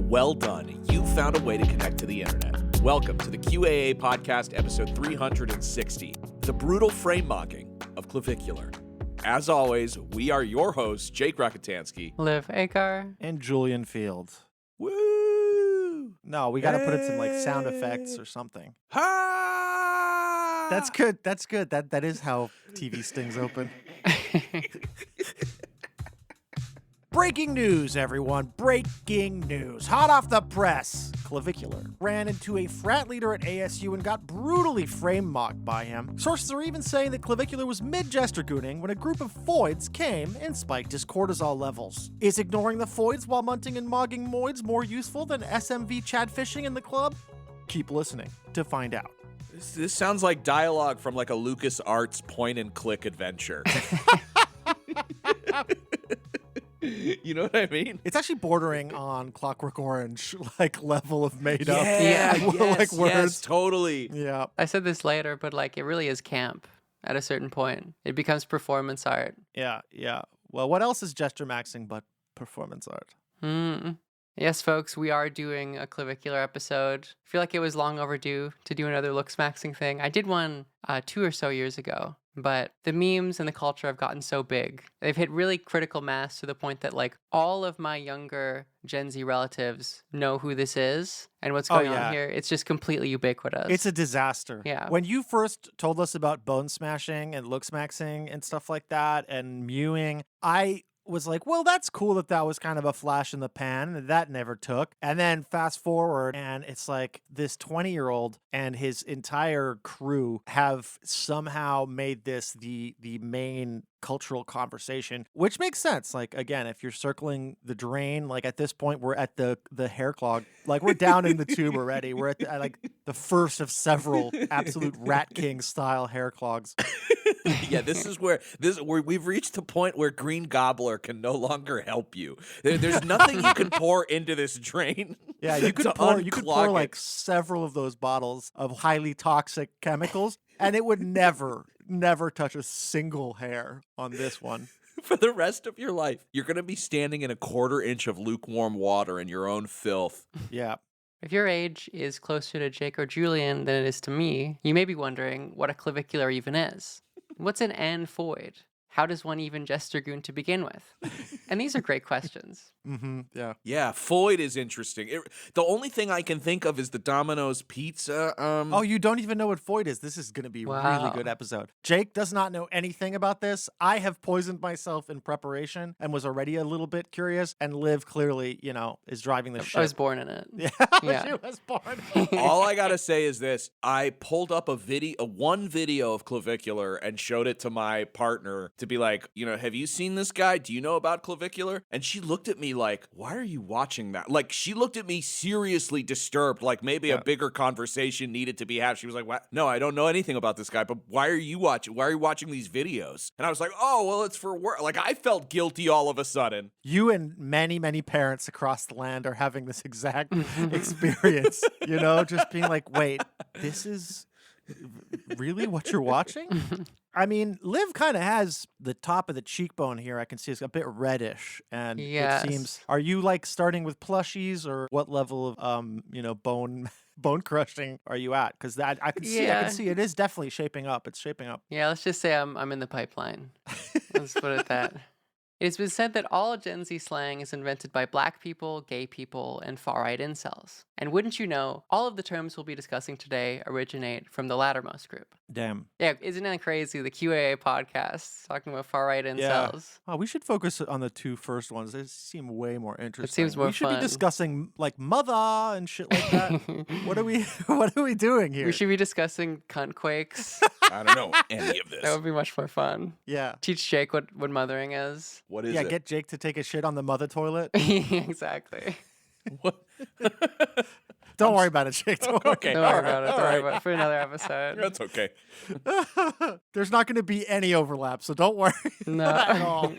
Well done. You found a way to connect to the internet. Welcome to the QAA podcast, episode 360, the brutal framemogging of Clavicular. As always, we are your hosts, Jake Rakitansky, Liv Agar, and Julian Fields. Woo! No, we got to put in some like sound effects or something. Ha! That's good. That's good. That is how TV stings open. Breaking news, everyone. Breaking news. Hot off the press. Clavicular ran into a frat leader at ASU and got brutally frame-mocked by him. Sources are even saying that Clavicular was mid-jestergooning when a group of foids came and spiked his cortisol levels. Is ignoring the foids while munting and mogging moids more useful than SMV Chad fishing in the club? Keep listening to find out. This sounds like dialogue from like a LucasArts point-and-click adventure. You know what I mean? It's actually bordering on Clockwork Orange, like level of made up. Yeah, like words. Yes, totally. Yeah. I said this later, but like it really is camp at a certain point. It becomes performance art. Yeah. Well, what else is gesture maxing but performance art? Yes, folks, we are doing a Clavicular episode. I feel like it was long overdue to do another looksmaxxing thing. I did one 2 or so years ago. But the memes and the culture have gotten so big. They've hit really critical mass to the point that like all of my younger Gen Z relatives know who this is and what's going on here. It's just completely ubiquitous. It's a disaster. Yeah. When you first told us about bone smashing and looksmaxxing and stuff like that and mewing, I was like, well, that's cool that was kind of a flash in the pan and that never took. And then fast forward and it's like this 20-year-old and his entire crew have somehow made this the main cultural conversation, which makes sense. Like, again, if you're circling the drain, like at this point, we're at the hair clog, like we're down in the tube already. We're at like the first of several absolute Rat King style hair clogs. Yeah, this is where we've reached the point where Green Gobbler can no longer help you. There's nothing you can pour into this drain. Yeah, you could pour like several of those bottles of highly toxic chemicals, and it would never touch a single hair on this one. For the rest of your life, you're going to be standing in a 1/4 inch of lukewarm water in your own filth. Yeah. If your age is closer to Jake or Julian than it is to me, you may be wondering what a clavicular even is. What's an amphoid? How does one even jestergoon to begin with? And these are great questions. Yeah. Yeah, Foyd is interesting. The only thing I can think of is the Domino's pizza. Oh, you don't even know what foid is. This is going to be a really good episode. Jake does not know anything about this. I have poisoned myself in preparation and was already a little bit curious. And Liv clearly, is driving the ship. I was born in it. Yeah. She was born. All I got to say is this. I pulled up one video of Clavicular and showed it to my partner to be like, have you seen this guy? Do you know about Clavicular? And she looked at me like, why are you watching that? Like, she looked at me seriously disturbed, like maybe a bigger conversation needed to be had. She was like, what? No, I don't know anything about this guy, but why are you watching these videos? And I was like, oh, well, it's for work. Like, I felt guilty all of a sudden. You and many, many parents across the land are having this exact experience, just being like, wait, this is really what you're watching? I mean, Liv kind of has the top of the cheekbone here. I can see it's a bit reddish, and it seems. Are you like starting with plushies, or what level of bone crushing are you at? Because I can see it is definitely shaping up. It's shaping up. Yeah, let's just say I'm in the pipeline. Let's put it that. It's been said that all Gen Z slang is invented by black people, gay people, and far-right incels. And wouldn't you know, all of the terms we'll be discussing today originate from the lattermost group. Damn. Yeah, isn't that crazy? The QAA podcast talking about far right Yeah. incels. Oh, we should focus on the two first ones. They seem way more interesting. It seems more We should fun. be discussing like mother and shit like that. What are we what are we doing here? We should be discussing cunt quakes. I don't know any of That this. would be much more fun. Yeah. Teach Jake what mothering is. What is Yeah, it? get Jake to take a shit on the mother toilet. Exactly. What? Don't worry about it, Jake. Don't worry. Okay. Don't worry all about it. right, Don't all worry right. about it for another episode. That's okay. There's not going to be any overlap, so don't worry at all. No.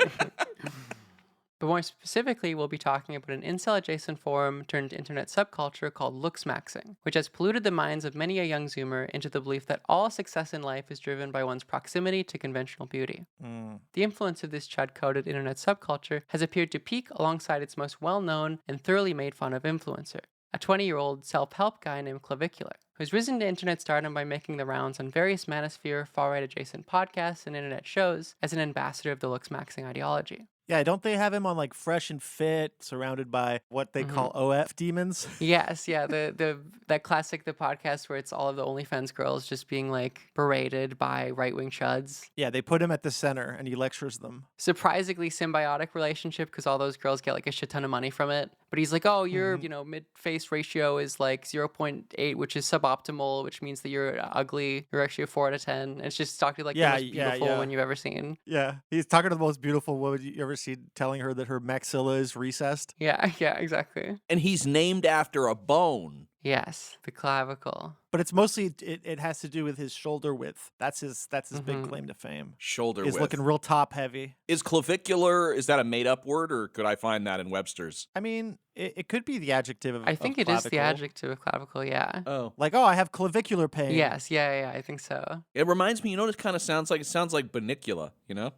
But more specifically, we'll be talking about an incel-adjacent forum turned internet subculture called looksmaxxing, which has polluted the minds of many a young Zoomer into the belief that all success in life is driven by one's proximity to conventional beauty. The influence of this chud-coded internet subculture has appeared to peak alongside its most well-known and thoroughly made fun of influencer, a 20-year-old self-help guy named Clavicular, who's risen to internet stardom by making the rounds on various manosphere, far-right adjacent podcasts and internet shows as an ambassador of the looksmaxxing ideology. Yeah, don't they have him on like Fresh and Fit, surrounded by what they call OF demons? Yes, yeah, the that classic podcast where it's all of the OnlyFans girls just being like berated by right-wing chuds. Yeah, they put him at the center and he lectures them. Surprisingly symbiotic relationship because all those girls get like a shit ton of money from it. But he's like, oh, your mid-face ratio is like 0.8, which is suboptimal, which means that you're ugly. You're actually a 4 out of 10. And it's just talking like the most beautiful one you've ever seen. Yeah, he's talking to the most beautiful woman you ever seen, telling her that her maxilla is recessed. Yeah, exactly. And he's named after a bone. Yes, the clavicle. But it's mostly it has to do with his shoulder width. That's his big claim to fame. Shoulder He's width. looking real top heavy. Is clavicular, is that a made up word or could I find that in Webster's? I mean, it could be the adjective of I think it is the clavicle. adjective of clavicle, yeah. Oh. Like, oh, I have clavicular pain. Yes, yeah, I think so. It reminds me, you know what it kind of sounds like? It sounds like banicula, you know?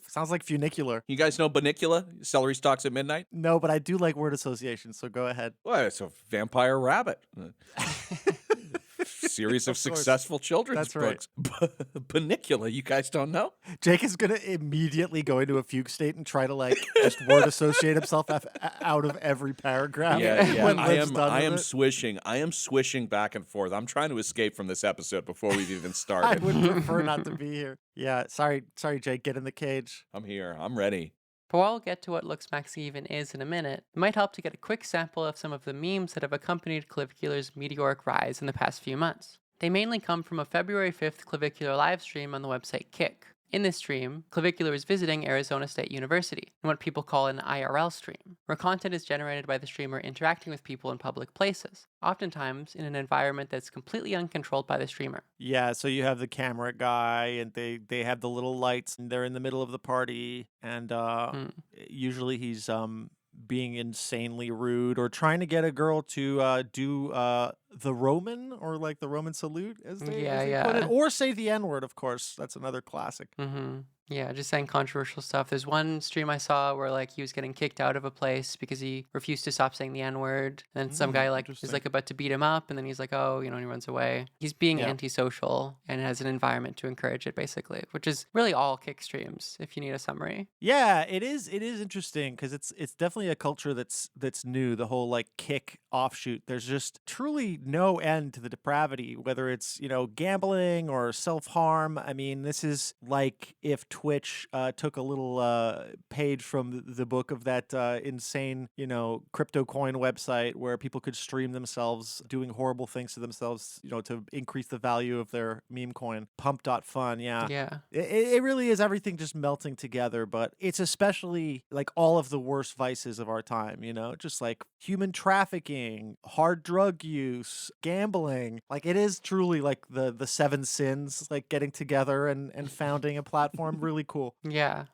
Sounds like funicular. You guys know banicula? Celery stalks at midnight? No, but I do like word association, so go ahead. Well, it's a vampire rabbit. Series of Of course. successful children's That's right. books. Banicula, you guys don't know? Jake is going to immediately go into a fugue state and try to like just word associate himself out of every paragraph. Yeah. when I Liv's am done I am with it. swishing. I am swishing back and forth. I'm trying to escape from this episode before we've even I started. would prefer not to be here. Yeah, sorry, Jake. Get in the cage. I'm here. I'm ready. But while we'll get to what looksmaxxing even is in a minute, it might help to get a quick sample of some of the memes that have accompanied Clavicular's meteoric rise in the past few months. They mainly come from a February 5th Clavicular livestream on the website Kick. In this stream, Clavicular is visiting Arizona State University in what people call an IRL stream, where content is generated by the streamer interacting with people in public places, oftentimes in an environment that's completely uncontrolled by the streamer. Yeah, so you have the camera guy, and they have the little lights, and they're in the middle of the party, and usually he's being insanely rude or trying to get a girl to do the Roman or like the Roman salute, as they put it, or say the N-word. Of course, that's another classic. Yeah, just saying controversial stuff. There's one stream I saw where like he was getting kicked out of a place because he refused to stop saying the N-word. And then some guy like is like about to beat him up, and then he's like, oh, and he runs away. He's being antisocial and has an environment to encourage it, basically, which is really all Kick streams, if you need a summary. Yeah, it is interesting because it's definitely a culture that's new. The whole like Kick offshoot. There's just truly no end to the depravity, whether it's gambling or self-harm. I mean, this is like if Twitch took a little page from the book of that insane crypto coin website where people could stream themselves doing horrible things to themselves to increase the value of their meme coin. Pump.fun. Yeah it really is everything just melting together, but it's especially like all of the worst vices of our time, just like human trafficking, hard drug use, gambling. Like it is truly like the seven sins, like getting together and founding a platform. Really cool. Yeah.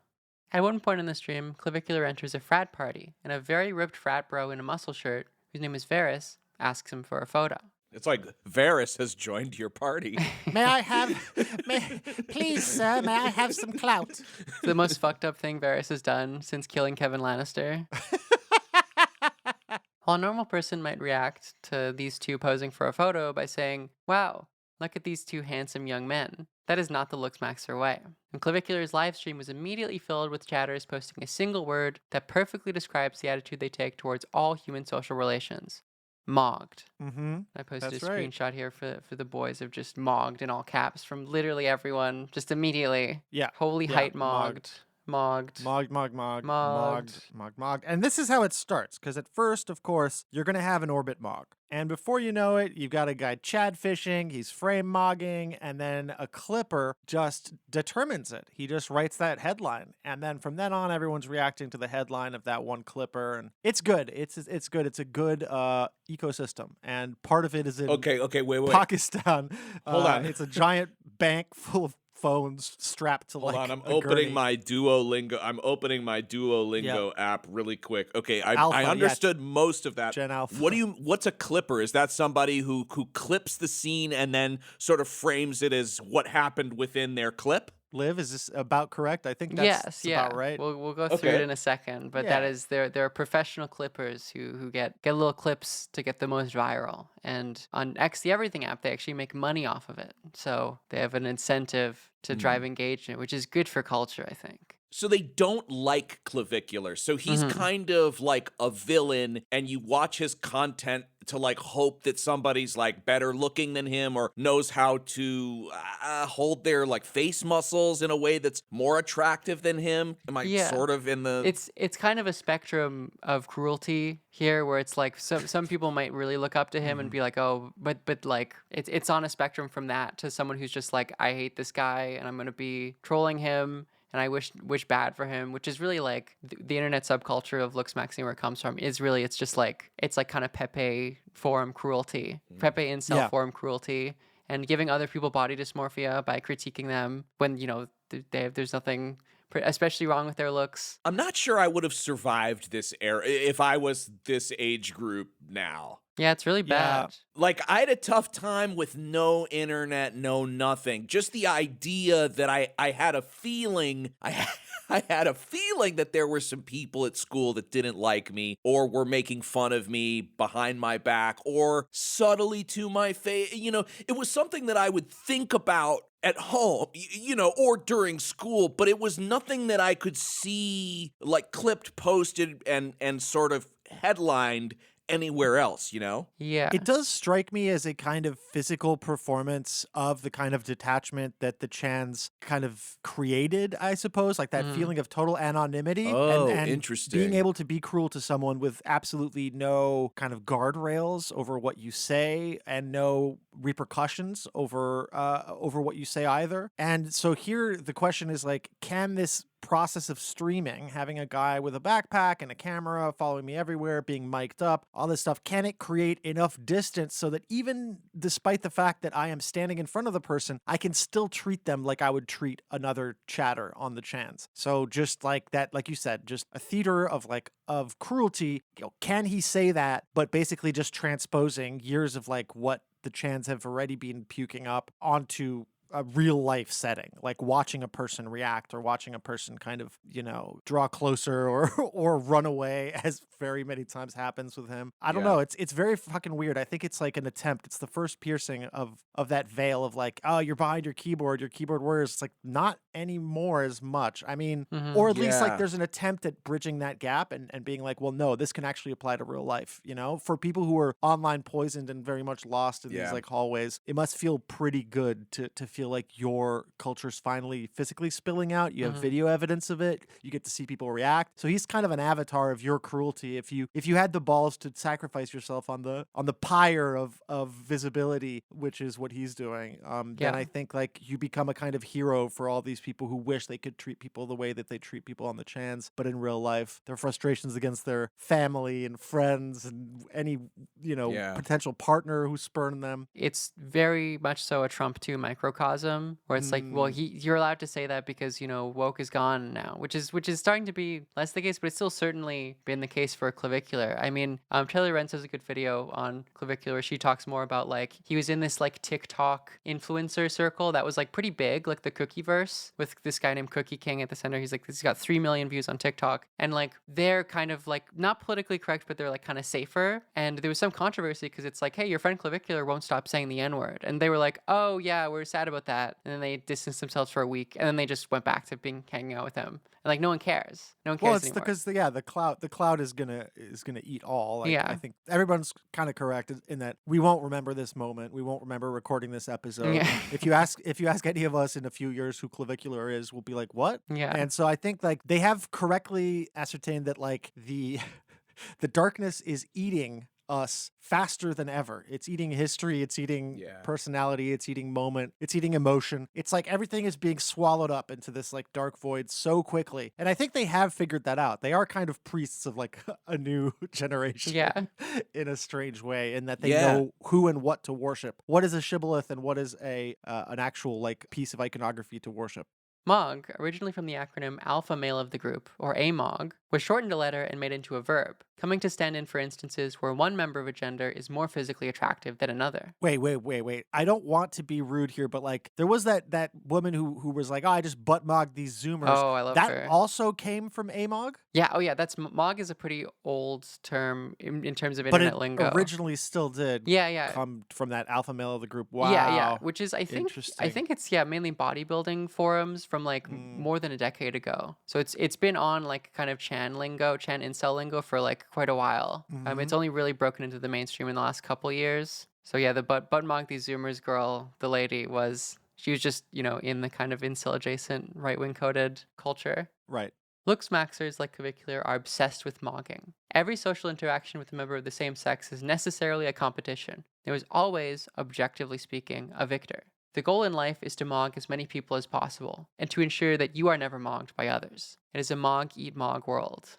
At one point in the stream, Clavicular enters a frat party, and a very ripped frat bro in a muscle shirt, whose name is Varys, asks him for a photo. It's like Varys has joined your party. Please, sir, may I have some clout? It's the most fucked up thing Varys has done since killing Kevin Lannister. While a normal person might react to these two posing for a photo by saying, wow, look at these two handsome young men. That is not the looksmaxxer way. And Clavicular's livestream was immediately filled with chatters posting a single word that perfectly describes the attitude they take towards all human social relations. mogged. Mm-hmm. I posted That's a right. screenshot here for the boys of just mogged in all caps from literally everyone, just immediately. Yeah. Holy Yeah. height mogged. Mogged. Mogged, mogged, mogged, Mogged. mogged, mogged, mogged. And this is how it starts, because at first, of course, you're going to have an orbit mog. And before you know it, you've got a guy Chad fishing, he's frame mogging, and then a clipper just determines it. He just writes that headline. And then from then on, everyone's reacting to the headline of that one clipper. And it's good. It's good. It's a good ecosystem. And part of it is in Wait. Pakistan. Hold on. It's a giant bank full of phones strapped to Hold like on, I'm a opening gurney. my Duolingo. I'm opening my Duolingo app really quick. Okay, Alpha, I yeah. understood most of that. Gen Alpha. What's a clipper? Is that somebody who clips the scene and then sort of frames it as what happened within their clip? Liv, is this about correct? I think that's Yes, yeah. about right. We'll go through it in a second, but that Yeah. is there are professional clippers who get little clips to get the most viral. And on the Everything app, they actually make money off of it. So they have an incentive to drive engagement, which is good for culture, I think. So they don't like Clavicular. So he's kind of like a villain, and you watch his content to like hope that somebody's like better looking than him or knows how to hold their like face muscles in a way that's more attractive than him. Am I sort of in the... It's kind of a spectrum of cruelty here, where it's like some people might really look up to him and be like, oh, but like it's on a spectrum from that to someone who's just like, I hate this guy and I'm gonna be trolling him and I wish bad for him, which is really like the internet subculture of looksmaxxing, where it comes from, is really, it's like kind of Pepe forum cruelty, Pepe incel forum cruelty, and giving other people body dysmorphia by critiquing them when, you know, there's nothing especially wrong with their looks. I'm not sure I would have survived this era if I was this age group now. Yeah, it's really bad. Like, I had a tough time with no internet, no nothing. Just the idea that I had a feeling, I had a feeling that there were some people at school that didn't like me or were making fun of me behind my back or subtly to my face. You know, it was something that I would think about at home, you know, or during school, but it was nothing that I could see like clipped, posted, and sort of headlined anywhere else, you know? Yeah. It does strike me as a kind of physical performance of the kind of detachment that the Chans kind of created, I suppose, like that feeling of total anonymity. And interesting. Being able to be cruel to someone with absolutely no kind of guardrails over what you say and no repercussions over what you say either. And so here the question is like, can this process of streaming, having a guy with a backpack and a camera following me everywhere, being mic'd up, all this stuff, can it create enough distance so that even despite the fact that I am standing in front of the person, I can still treat them like I would treat another chatter on the Chans? So just like that, like you said, just a theater of cruelty. You know, can he say that, but basically just transposing years of like what the Chans have already been puking up onto a real life setting, like watching a person react or watching a person kind of, you know, draw closer or run away, as very many times happens with him. I don't know. It's very fucking weird. I think it's like an attempt. It's the first piercing of that veil of like, oh, you're behind your keyboard warriors. It's like not anymore as much. I mean, or at least like there's an attempt at bridging that gap and being like, well, no, this can actually apply to real life, you know? For people who are online poisoned and very much lost in these like hallways, it must feel pretty good to feel like your culture's finally physically spilling out. You have video evidence of it. You get to see people react. So he's kind of an avatar of your cruelty. If you had the balls to sacrifice yourself on the pyre of visibility, which is what he's doing, then I think like you become a kind of hero for all these people who wish they could treat people the way that they treat people on the Chans, but in real life, their frustrations against their family and friends and any, you know, potential partner who spurned them. It's very much so a Trump 2 microcosm, where it's like, well, you're allowed to say that because, you know, woke is gone now, which is starting to be less the case, but it's still certainly been the case for Clavicular. I mean, Taylor Rentz has a good video on Clavicular. She talks more about like he was in this like TikTok influencer circle that was like pretty big, like the Cookieverse, with this guy named Cookie King at the center. He's like, he's got 3 million views on TikTok, and like they're kind of like not politically correct, but they're like kind of safer. And there was some controversy because it's like, hey, your friend Clavicular won't stop saying the N-word, and they were like, oh yeah, we're sad about about that, and then they distanced themselves for a week, and then they just went back to hanging out with him. And like no one cares. No one cares Well, it's anymore. because the cloud is gonna eat all. Like, Yeah. I think everyone's kind of correct in that we won't remember this moment. We won't remember recording this episode. Yeah. If you ask any of us in a few years who Clavicular is, we'll be like, what? Yeah. And so I think like they have correctly ascertained that like the darkness is eating us faster than ever. It's eating history, it's eating personality, it's eating moment, it's eating emotion. It's like everything is being swallowed up into this like dark void so quickly. And I think they have figured that out. They are kind of priests of like a new generation in a strange way, in that they know who and what to worship. What is a shibboleth and what is an actual like piece of iconography to worship. Mog, originally from the acronym alpha male of the group, or AMOG, was shortened a letter and made into a verb, coming to stand in for instances where one member of a gender is more physically attractive than another. Wait. I don't want to be rude here, but like there was that woman who was like, oh, I just butt mogged these Zoomers. Oh, I love her. That also came from AMOG? Yeah, that's Mog is a pretty old term in terms of internet lingo. But it originally still did come from that alpha male of the group. Wow. Yeah, which is I think it's mainly bodybuilding forums from like more than a decade ago. So it's been on like kind of Chan incel lingo for like quite a while. It's only really broken into the mainstream in the last couple years. So yeah, the butt mog these Zoomers girl, the lady she was just, in the kind of incel adjacent right-wing coded culture. Right. Looksmaxxers like Clavicular are obsessed with mogging. Every social interaction with a member of the same sex is necessarily a competition. There is always, objectively speaking, a victor. The goal in life is to mog as many people as possible, and to ensure that you are never mogged by others. It is a mog-eat-mog world.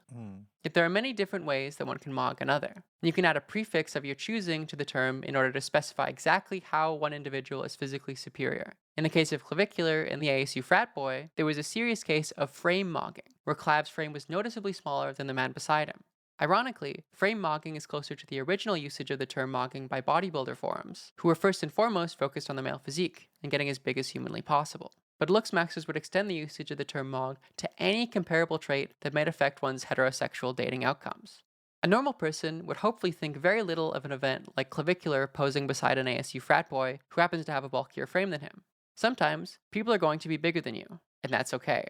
Yet there are many different ways that one can mog another. You can add a prefix of your choosing to the term in order to specify exactly how one individual is physically superior. In the case of Clavicular and the ASU frat boy, there was a serious case of frame-mogging, where Clav's frame was noticeably smaller than the man beside him. Ironically, frame-mogging is closer to the original usage of the term mogging by bodybuilder forums, who were first and foremost focused on the male physique and getting as big as humanly possible. But looksmaxxers would extend the usage of the term mog to any comparable trait that might affect one's heterosexual dating outcomes. A normal person would hopefully think very little of an event like Clavicular posing beside an ASU frat boy who happens to have a bulkier frame than him. Sometimes, people are going to be bigger than you, and that's okay.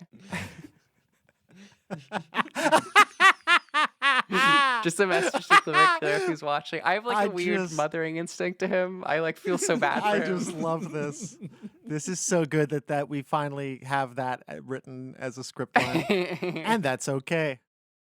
Just a message to Clavicular who's watching. I have like a weird mothering instinct to him. I like feel so bad for him. I just love this. This is so good that we finally have that written as a script line. And that's okay.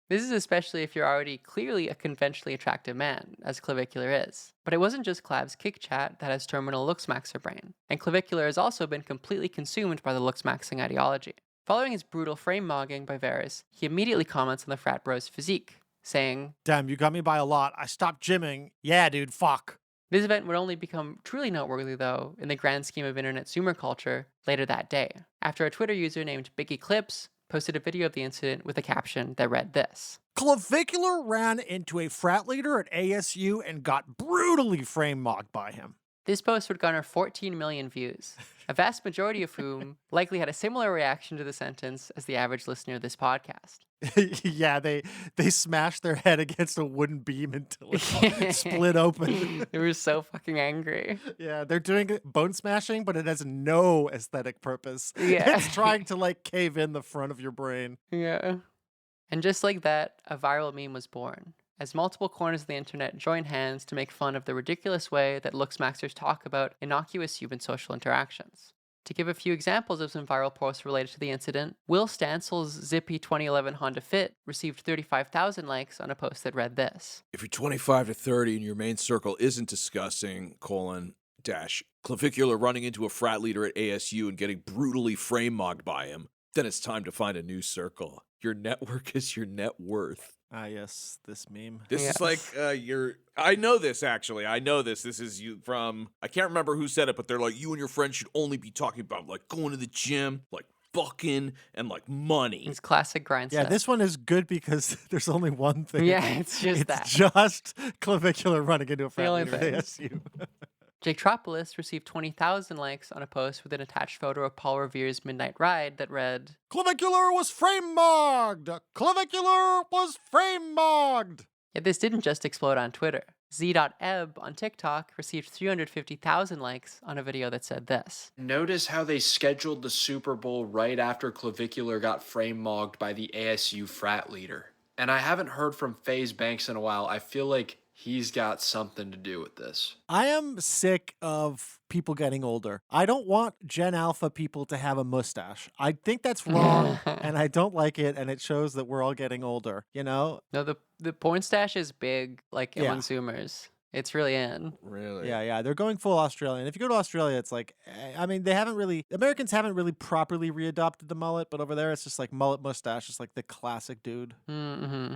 This is especially if you're already clearly a conventionally attractive man, as Clavicular is. But it wasn't just Clav's kick chat that has terminal looksmaxxer brain, and Clavicular has also been completely consumed by the looksmaxxing ideology. Following his brutal frame mogging by Varys, he immediately comments on the frat bro's physique, saying, "Damn, you got me by a lot. I stopped gymming. Yeah, dude, fuck." This event would only become truly noteworthy, though, in the grand scheme of internet Zoomer culture later that day, after a Twitter user named Biggie Clips posted a video of the incident with a caption that read this: "Clavicular ran into a frat leader at ASU and got brutally frame mogged by him." This post would garner 14 million views, a vast majority of whom likely had a similar reaction to the sentence as the average listener of this podcast. Yeah, they smashed their head against a wooden beam until it split open. They were so fucking angry. Yeah, they're doing bone smashing, but it has no aesthetic purpose. Yeah. It's trying to like cave in the front of your brain. Yeah. And just like that, a viral meme was born, as multiple corners of the internet join hands to make fun of the ridiculous way that looksmaxxers talk about innocuous human social interactions. To give a few examples of some viral posts related to the incident, Will Stansel's zippy 2011 Honda Fit received 35,000 likes on a post that read this: "If you're 25 to 30 and your main circle isn't discussing, Clavicular running into a frat leader at ASU and getting brutally frame mogged by him, then it's time to find a new circle. Your network is your net worth." Ah, yes, this meme. This is like I know this, actually. I know this. This is you from, I can't remember who said it, but they're like, you and your friends should only be talking about like going to the gym, like fucking, and like money. It's classic grind Yeah, stuff. this one is good because there's only one thing. Yeah, it's just that. It's just Clavicular running into a frat only leader at ASU. Jaketropolis received 20,000 likes on a post with an attached photo of Paul Revere's Midnight Ride that read, "Clavicular was frame mogged! Clavicular was frame mogged!" Yet this didn't just explode on Twitter. Z.eb on TikTok received 350,000 likes on a video that said this. Notice how they scheduled the Super Bowl right after Clavicular got frame-mogged by the ASU frat leader. And I haven't heard from FaZe Banks in a while. I feel like he's got something to do with this. I am sick of people getting older. I don't want Gen Alpha people to have a mustache. I think that's wrong, and I don't like it, and it shows that we're all getting older, you know? No, the porn stash is big, like Yeah. among Zoomers. It's really in. Really? Yeah, they're going full Australian. If you go to Australia, it's like, I mean, Americans haven't really properly readopted the mullet, but over there it's just like mullet mustache. It's like the classic dude. Mm-hmm.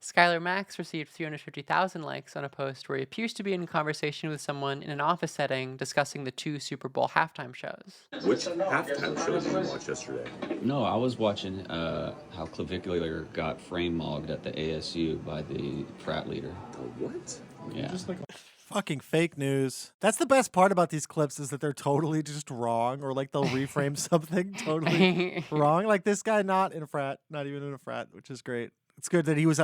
Skylar Max received 350,000 likes on a post where he appears to be in conversation with someone in an office setting discussing the 2 Super Bowl halftime shows. Which halftime show did you watch yesterday? No, I was watching how Clavicular got frame-mogged at the ASU by the frat leader. What? Yeah. Fucking fake news. That's the best part about these clips is that they're totally just wrong, or like they'll reframe something totally wrong. Like this guy not in a frat, not even in a frat, which is great. It's good that he was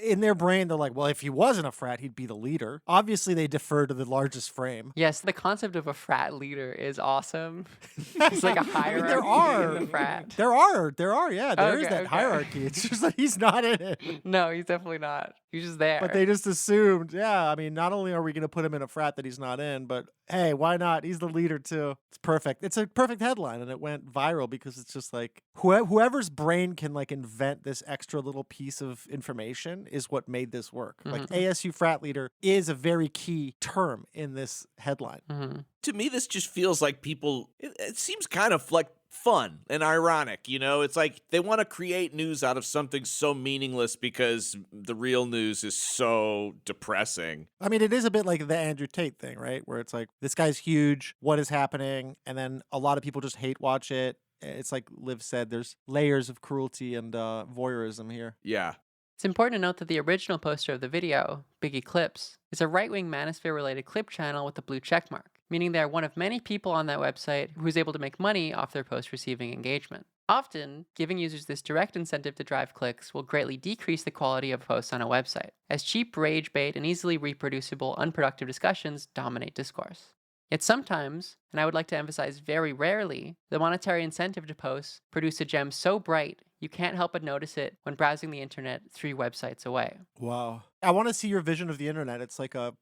in their brain, they're like, well, if he wasn't a frat, he'd be the leader. Obviously, they defer to the largest frame. Yes, the concept of a frat leader is awesome. It's like a hierarchy there are. in the frat. There are, yeah. There is Okay, that okay. hierarchy. It's just that he's not in it. No, he's definitely not. He's just there. But they just assumed, yeah, I mean, not only are we going to put him in a frat that he's not in, but hey, why not? He's the leader too. It's perfect. It's a perfect headline, and it went viral because it's just like whoever's brain can like invent this extra little piece of information is what made this work. Like ASU frat leader is a very key term in this headline. To me, this just feels like people, it seems kind of like fun and ironic, you know? It's like they want to create news out of something so meaningless because the real news is so depressing. I mean, it is a bit like the Andrew Tate thing, right? Where it's like, this guy's huge, what is happening? And then a lot of people just hate watch it. It's like Liv said, there's layers of cruelty and voyeurism here. Yeah. It's important to note that the original poster of the video, Biggie Clips, is a right-wing manosphere-related clip channel with a blue checkmark, meaning they are one of many people on that website who is able to make money off their post receiving engagement. Often, giving users this direct incentive to drive clicks will greatly decrease the quality of posts on a website, as cheap rage bait and easily reproducible, unproductive discussions dominate discourse. Yet sometimes, and I would like to emphasize very rarely, the monetary incentive to posts produce a gem so bright you can't help but notice it when browsing the internet 3 websites away. Wow. I want to see your vision of the internet. It's like a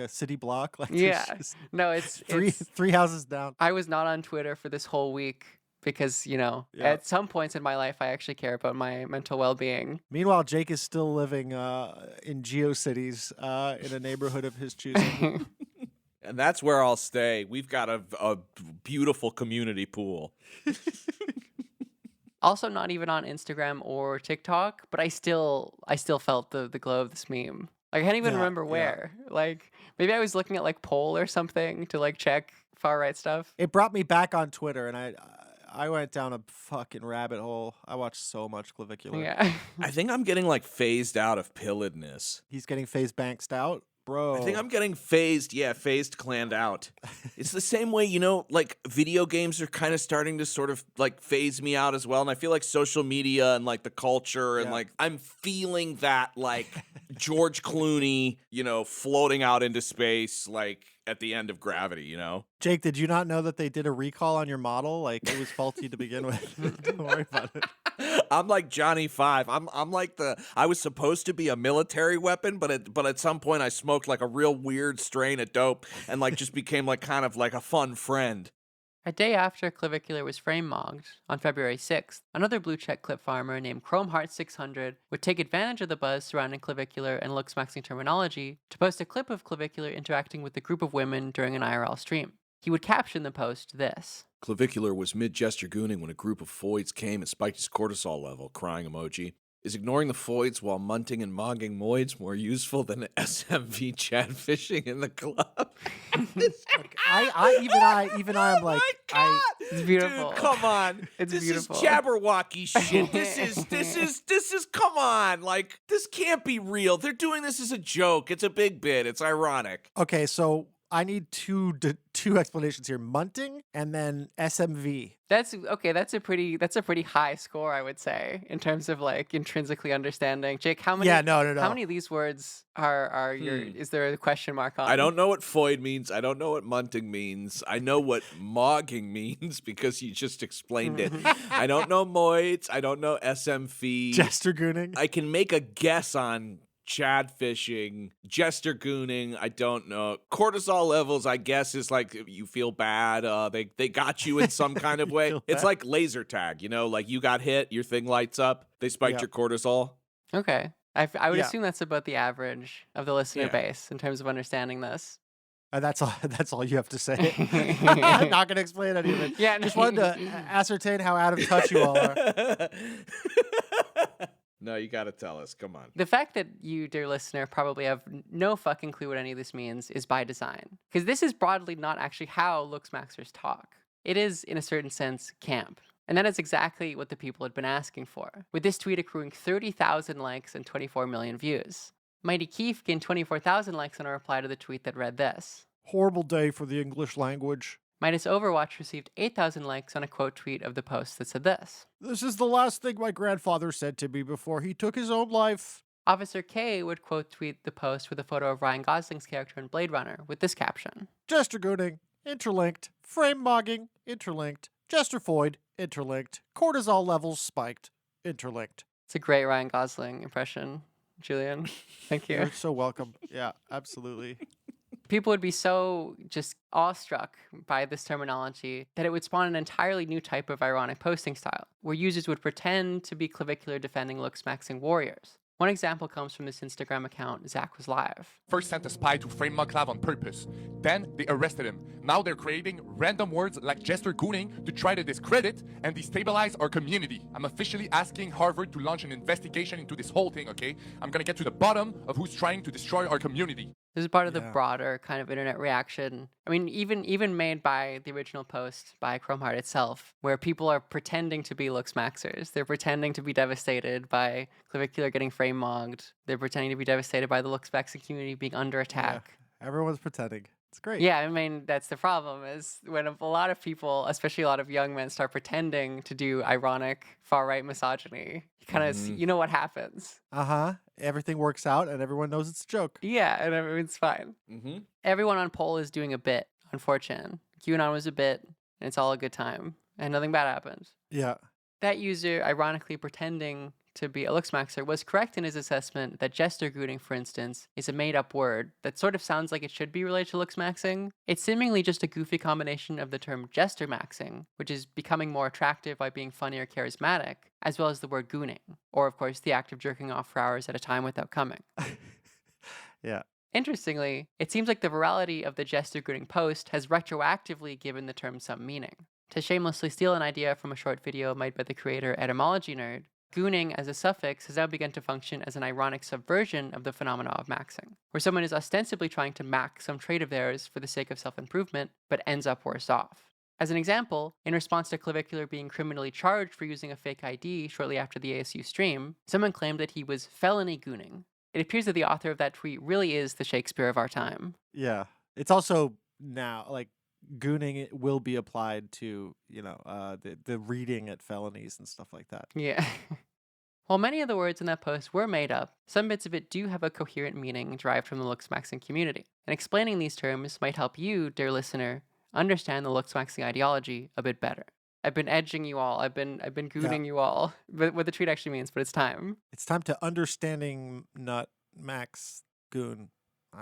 city block. Like Yeah. just No, it's three houses down. I was not on Twitter for this whole week because, you know, Yeah. at some points in my life, I actually care about my mental well-being. Meanwhile, Jake is still living in GeoCities in a neighborhood of his choosing. And that's where I'll stay. We've got a beautiful community pool. Also not even on Instagram or TikTok, but I still felt the glow of this meme. Like, I can't even Yeah, remember yeah. where. Like, maybe I was looking at like Poll or something to like check far right stuff. It brought me back on Twitter, and I went down a fucking rabbit hole. I watched so much Clavicular. Yeah. I think I'm getting like phased out of pilledness. He's getting FaZe Banksed out. Bro. I think I'm getting phased, clanned out. It's the same way, you know, like video games are kind of starting to sort of like phase me out as well. And I feel like social media and like the culture and like I'm feeling that like George Clooney, you know, floating out into space like at the end of Gravity, you know? Jake, did you not know that they did a recall on your model? Like it was faulty to begin with. Don't worry about it. I'm like Johnny Five. I'm like I was supposed to be a military weapon, but at some point I smoked like a real weird strain of dope and like just became like kind of like a fun friend. A day after Clavicular was frame-mogged, on February 6th, another blue-check clip farmer named ChromeHeart600 would take advantage of the buzz surrounding Clavicular and looksmaxxing terminology to post a clip of Clavicular interacting with a group of women during an IRL stream. He would caption the post this. Clavicular was mid-jestergooning when a group of foids came and spiked his cortisol level, crying emoji. Is ignoring the foids while munting and mogging moids more useful than SMV chat fishing in the club? Even I'm like, It's beautiful. Dude, come on. It's this beautiful. is Jabberwocky shit. This is, come on. Like, this can't be real. They're doing this as a joke. It's a big bit. It's ironic. okay, so I need two explanations here. Munting and then SMV. That's okay. That's a pretty high score, I would say, in terms of like intrinsically understanding. Jake, how many? Yeah, no. How many of these words are your? Is there a question mark on? I don't know what Foyd means. I don't know what munting means. I know what mogging means because you just explained it. I don't know moids. I don't know SMV. Jestergooning. I can make a guess on Chad fishing, jestergooning, I don't know. Cortisol levels, I guess, is like you feel bad. They got you in some kind of way. It's bad. like laser tag, like you got hit, your thing lights up. They spiked your cortisol. Okay. I would Yeah. assume that's about the average of the listener Yeah. base in terms of understanding this. That's all. That's all you have to say. I'm not going to explain any of it. Yeah, Just wanted to ascertain how out of touch you all are. No, you got to tell us. Come on. The fact that you, dear listener, probably have no fucking clue what any of this means is by design. Because this is broadly not actually how looksmaxers talk. It is, in a certain sense, camp. And that is exactly what the people had been asking for, with this tweet accruing 30,000 likes and 24 million views. Mighty Keith gained 24,000 likes on a reply to the tweet that read this. Horrible day for the English language. Midas Overwatch received 8,000 likes on a quote tweet of the post that said this. This is the last thing my grandfather said to me before he took his own life. Officer K would quote tweet the post with a photo of Ryan Gosling's character in Blade Runner with this caption. Jestergooning, interlinked. Framemogging, interlinked. Jester Foyd, interlinked. Cortisol levels spiked, interlinked. It's a great Ryan Gosling impression, Julian. Thank you. You're so welcome. Yeah, absolutely. People would be so just awestruck by this terminology that it would spawn an entirely new type of ironic posting style, where users would pretend to be clavicular defending looksmaxxing warriors. One example comes from this Instagram account, Zach Was Live. First sent a spy to frame Clav on purpose. Then they arrested him. Now they're creating random words like jestergooning to try to discredit and destabilize our community. I'm officially asking Harvard to launch an investigation into this whole thing, okay? I'm gonna get to the bottom of who's trying to destroy our community. This is part of the Yeah. broader kind of internet reaction. I mean, even made by the original post by Chromeheart itself, where people are pretending to be looksmaxers. They're pretending to be devastated by Clavicular getting frame mogged. They're pretending to be devastated by the looksmaxing community being under attack. Yeah, everyone's pretending. It's great. Yeah, I mean, that's the problem is when a lot of people, especially a lot of young men, start pretending to do ironic far-right misogyny, you kind of, you know what happens. Uh-huh. Everything works out and everyone knows it's a joke. Yeah, and everyone's fine. Mm-hmm. Everyone on poll is doing a bit on 4chan. QAnon was a bit, and it's all a good time, and nothing bad happened. Yeah. That user, ironically pretending to be a looksmaxer, was correct in his assessment that jestergooning, for instance, is a made-up word that sort of sounds like it should be related to looksmaxing. It's seemingly just a goofy combination of the term jestermaxing, which is becoming more attractive by being funny or charismatic, as well as the word gooning, or of course the act of jerking off for hours at a time without coming. Yeah. Interestingly, it seems like the virality of the jestergooning post has retroactively given the term some meaning. To shamelessly steal an idea from a short video made by the creator Etymology Nerd, gooning as a suffix has now begun to function as an ironic subversion of the phenomena of maxing, where someone is ostensibly trying to max some trait of theirs for the sake of self-improvement, but ends up worse off. As an example, in response to Clavicular being criminally charged for using a fake ID shortly after the ASU stream, someone claimed that he was felony gooning. It appears that the author of that tweet really is the Shakespeare of our time. Yeah. It's also now, like, gooning will be applied to, the reading at felonies and stuff like that. Yeah. While many of the words in that post were made up, some bits of it do have a coherent meaning derived from the looksmaxxing community. And explaining these terms might help you, dear listener, understand the looksmaxxing ideology a bit better. I've been edging you all. I've been gooning you all. But what the tweet actually means, but it's time. It's time to understanding nut max goon.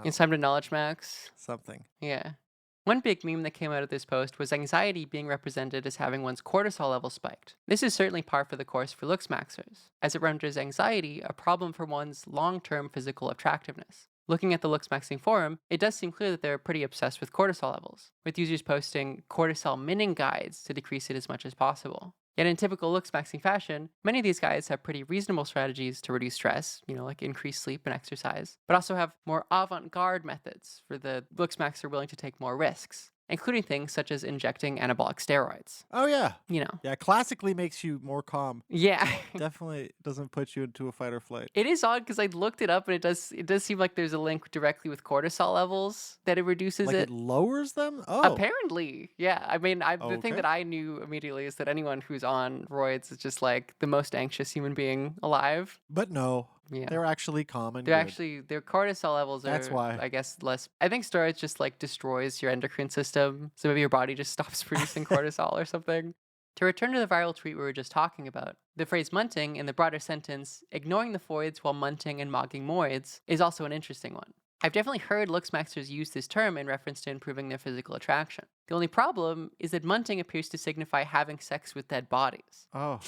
It's time to knowledge max. Something. Yeah. One big meme that came out of this post was anxiety being represented as having one's cortisol level spiked. This is certainly par for the course for looksmaxers, as it renders anxiety a problem for one's long-term physical attractiveness. Looking at the looksmaxxing forum, it does seem clear that they're pretty obsessed with cortisol levels, with users posting cortisol minning guides to decrease it as much as possible. Yet in typical looksmaxxing fashion, many of these guides have pretty reasonable strategies to reduce stress, like increase sleep and exercise, but also have more avant-garde methods for the looksmaxxer willing to take more risks. including things such as injecting anabolic steroids. Oh, yeah. You know. Yeah, classically makes you more calm. Yeah. Definitely doesn't put you into a fight or flight. It is odd because I looked it up and it does seem like there's a link directly with cortisol levels that it reduces Like it lowers them? Oh. Apparently, yeah. I mean, the thing that I knew immediately is that anyone who's on roids is just like the most anxious human being alive. But no. Yeah. They're actually calm and They're good. their cortisol levels are, That's why. I guess, less. I think steroids just like destroys your endocrine system. So maybe your body just stops producing cortisol or something. To return to the viral tweet we were just talking about, the phrase munting in the broader sentence, ignoring the foids while munting and mogging moids, is also an interesting one. I've definitely heard looksmaxxers use this term in reference to improving their physical attraction. The only problem is that munting appears to signify having sex with dead bodies. Oh,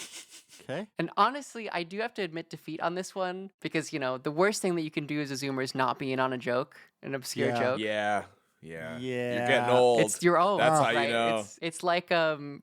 okay. And honestly, I do have to admit defeat on this one because, you know, the worst thing that you can do as a Zoomer is not be in on a joke, an obscure joke. Yeah. You're Yeah. getting old. It's your own. That's how right? you know. It's like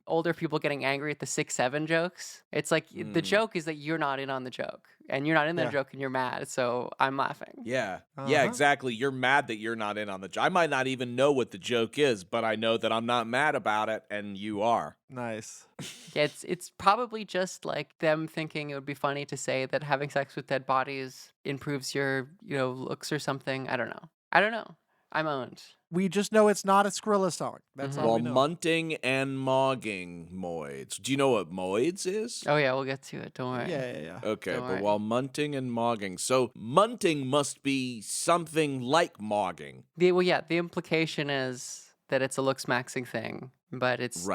older people getting angry at the 6-7 jokes. It's like the joke is that you're not in on the joke. And you're not in that joke and you're mad, so I'm laughing. Yeah. Yeah, exactly. You're mad that you're not in on the joke. I might not even know what the joke is, but I know that I'm not mad about it, and you are. Nice. Yeah, it's probably just like them thinking it would be funny to say that having sex with dead bodies improves your, looks or something. I don't know. I'm owned. We just know it's not a Skrilla song. That's all Well, we know. munting and mogging moids. Do you know what moids is? Oh, yeah, we'll get to it. Don't worry. Yeah. Okay, Don't but worry. while munting and mogging. So munting must be something like mogging. The implication is that it's a looksmaxxing thing, but it's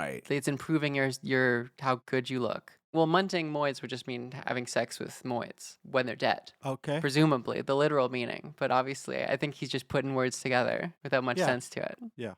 improving your how good you look. Well, munting moids would just mean having sex with moids when they're dead. Okay. Presumably, the literal meaning. But obviously, I think he's just putting words together without much sense to it. Yeah.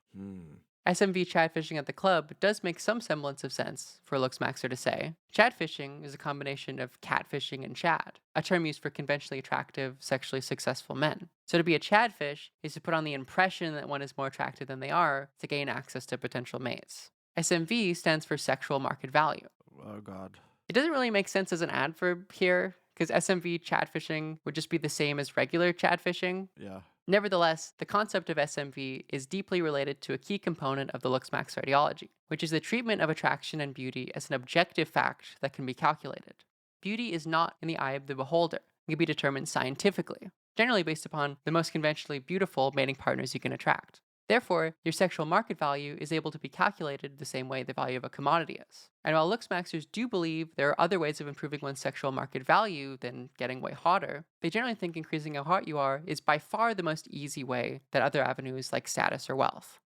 SMV chatfishing at the club does make some semblance of sense for a looksmaxxer to say. Chatfishing is a combination of catfishing and chad, a term used for conventionally attractive, sexually successful men. So to be a chadfish is to put on the impression that one is more attractive than they are to gain access to potential mates. SMV stands for sexual market value. Oh, God. It doesn't really make sense as an adverb here, because SMV chatfishing would just be the same as regular chatfishing. Yeah. Nevertheless, the concept of SMV is deeply related to a key component of the looksmaxxer ideology, which is the treatment of attraction and beauty as an objective fact that can be calculated. Beauty is not in the eye of the beholder. It can be determined scientifically, generally based upon the most conventionally beautiful mating partners you can attract. Therefore, your sexual market value is able to be calculated the same way the value of a commodity is. And while looksmaxxers do believe there are other ways of improving one's sexual market value than getting way hotter, they generally think increasing how hot you are is by far the most easy way than other avenues like status or wealth.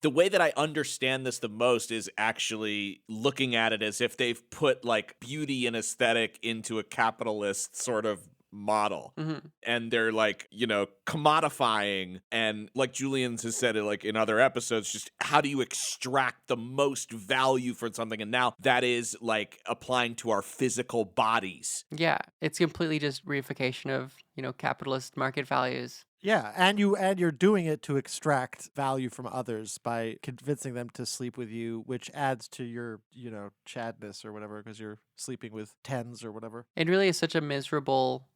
The way that I understand this the most is actually looking at it as if they've put like beauty and aesthetic into a capitalist sort of model, and they're like, commodifying, and like Julian's has said it like in other episodes, just how do you extract the most value from something, and now that is like applying to our physical bodies. Yeah, it's completely just reification of, capitalist market values. Yeah, and you're doing it to extract value from others by convincing them to sleep with you, which adds to your, chadness or whatever, because you're sleeping with tens or whatever. It really is such a miserable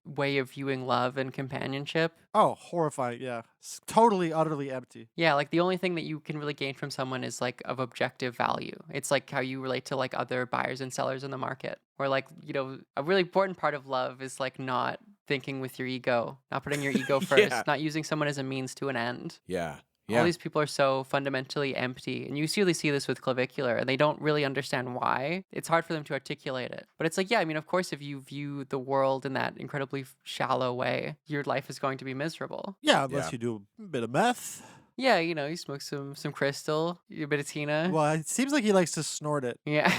way of viewing love and companionship. Oh, horrifying, yeah. It's totally, utterly empty. Yeah, the only thing that you can really gain from someone is of objective value. It's like how you relate to other buyers and sellers in the market. Or a really important part of love is not thinking with your ego, not putting your ego first, not using someone as a means to an end. Yeah. All these people are so fundamentally empty. And you really see this with Clavicular, and they don't really understand why. It's hard for them to articulate it. But it's of course, if you view the world in that incredibly shallow way, your life is going to be miserable. Yeah, unless you do a bit of meth. Yeah, you smoke some crystal, a bit of Tina. Well, it seems like he likes to snort it. Yeah.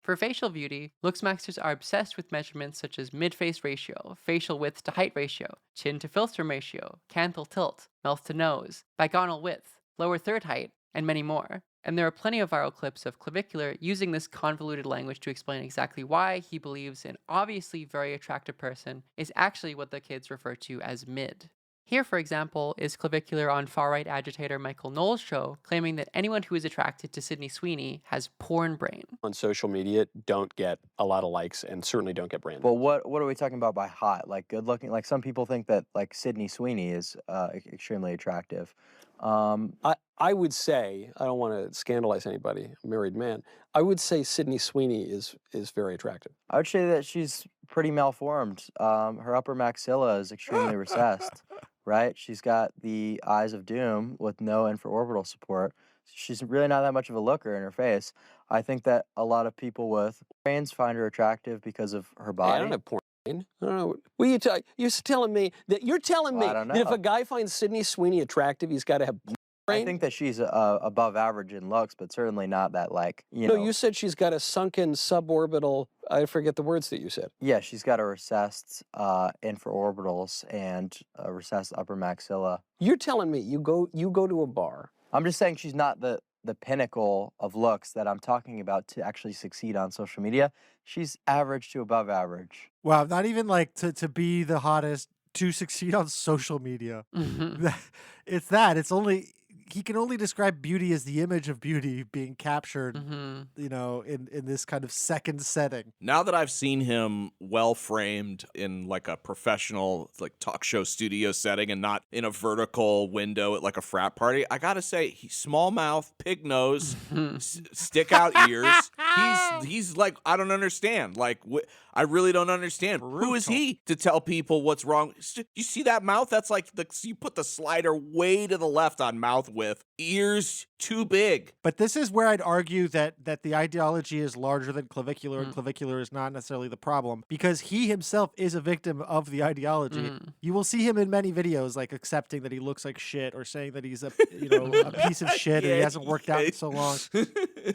For facial beauty, looksmaxxers are obsessed with measurements such as mid-face ratio, facial width to height ratio, chin to filtrum ratio, canthal tilt, mouth to nose, bigonal width, lower third height, and many more. And there are plenty of viral clips of Clavicular using this convoluted language to explain exactly why he believes an obviously very attractive person is actually what the kids refer to as mid. Here, for example, is Clavicular on far-right agitator Michael Knowles' show, claiming that anyone who is attracted to Sydney Sweeney has porn brain. On social media, don't get a lot of likes and certainly don't get brand. Well, what are we talking about by hot? Good looking? Some people think that Sydney Sweeney is extremely attractive. I would say, I don't want to scandalize anybody, I'm a married man. I would say Sydney Sweeney is very attractive. I would say that she's pretty malformed. Her upper maxilla is extremely recessed, right? She's got the eyes of doom with no infraorbital support. She's really not that much of a looker in her face. I think that a lot of people with brains find her attractive because of her Hey, I body. don't have porn. I don't know. Well, you're telling me that I don't that if know. a guy finds Sydney Sweeney attractive, he's got to have I think that she's above average in looks, but certainly not that, like, No, you said she's got a sunken suborbital. I forget the words that you said. Yeah, she's got a recessed infraorbitals and a recessed upper maxilla. You're telling me you go to a bar. I'm just saying she's not the pinnacle of looks that I'm talking about to actually succeed on social media. She's average to above average. Wow, not even like to be the hottest to succeed on social media. It's that. It's only he can only describe beauty as the image of beauty being captured, you know, in this kind of second setting. Now that I've seen him well framed in like a professional like talk show studio setting and not in a vertical window at like a frat party, I gotta say, small mouth, pig nose, stick out ears. He's like, I don't understand. Like, I really don't understand. Who is he to tell people what's wrong? You see that mouth? That's like you put the slider way to the left on mouth width, ears too big. But this is where I'd argue that the ideology is larger than clavicular, and clavicular is not necessarily the problem, because he himself is a victim of the ideology. You will see him in many videos like accepting that he looks like shit or saying that he's a piece of shit and he hasn't worked out in so long.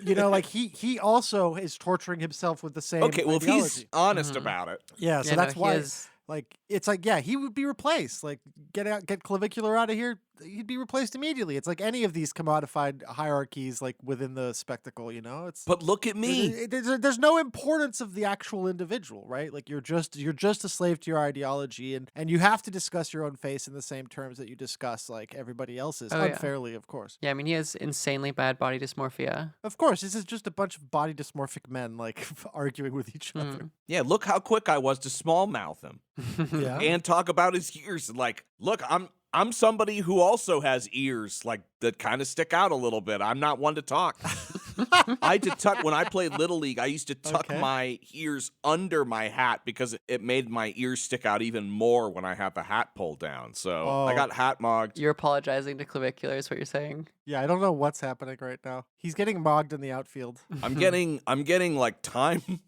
You know, like he also is torturing himself with the same Well, if ideology. he's honest about it. Yeah, so that's why like it's like, yeah, he would be replaced. Like get clavicular out of here, he'd be replaced immediately. It's like any of these commodified hierarchies like within the spectacle, you know? But look at me. There's no importance of the actual individual, right? Like you're just a slave to your ideology, and you have to discuss your own face in the same terms that you discuss like everybody else's, unfairly, of course. Yeah, I mean, he has insanely bad body dysmorphia. Of course, this is just a bunch of body dysmorphic men like arguing with each other. Yeah, look how quick I was to small mouth him. Yeah. And talk about his ears. Like, look, I'm somebody who also has ears like that kind of stick out a little bit. I'm not one to talk. I had to tuck when I played Little League. I used to tuck my ears under my hat because it made my ears stick out even more when I had the hat pulled down. So I got hat mogged. You're apologizing to clavicular is what you're saying. Yeah, I don't know what's happening right now. He's getting mogged in the outfield. I'm getting like time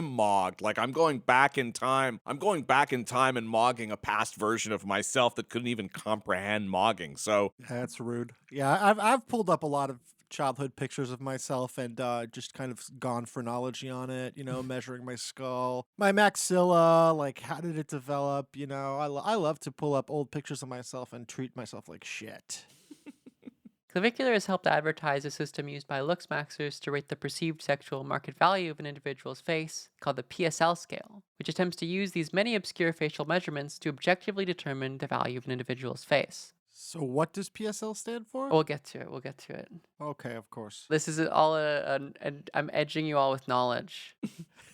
mogged. Like I'm going back in time. I'm going back in time and mogging a past version of myself that couldn't even comprehend mogging. So that's rude. Yeah, I've pulled up a lot of childhood pictures of myself and just kind of gone phrenology on it, you know, measuring my skull, my maxilla, like how did it develop, you know. I love to pull up old pictures of myself and treat myself like shit. Clavicular has helped advertise a system used by looksmaxxers to rate the perceived sexual market value of an individual's face, called the PSL scale, which attempts to use these many obscure facial measurements to objectively determine the value of an individual's face. So what does PSL stand for? We'll get to it. Okay, of course. This is all I'm edging you all with knowledge.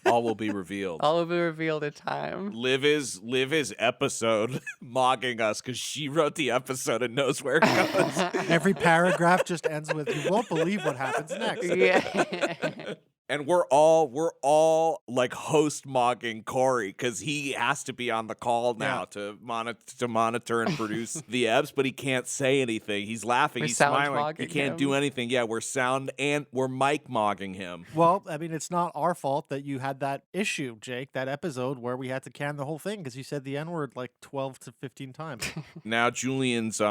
all will be revealed. All will be revealed in time. Liv is episode mogging us because she wrote the episode and knows where it goes. Every paragraph just ends with, "You won't believe what happens next." Yeah. And we're all like host mogging Corey because he has to be on the call now to monitor and produce the ebbs, but he can't say anything. He's laughing, he's smiling. He can't do anything. Yeah, we're mic mogging him. Well, I mean, it's not our fault that you had that issue, Jake, that episode where we had to can the whole thing because you said the N-word like 12 to 15 times. Now Julian's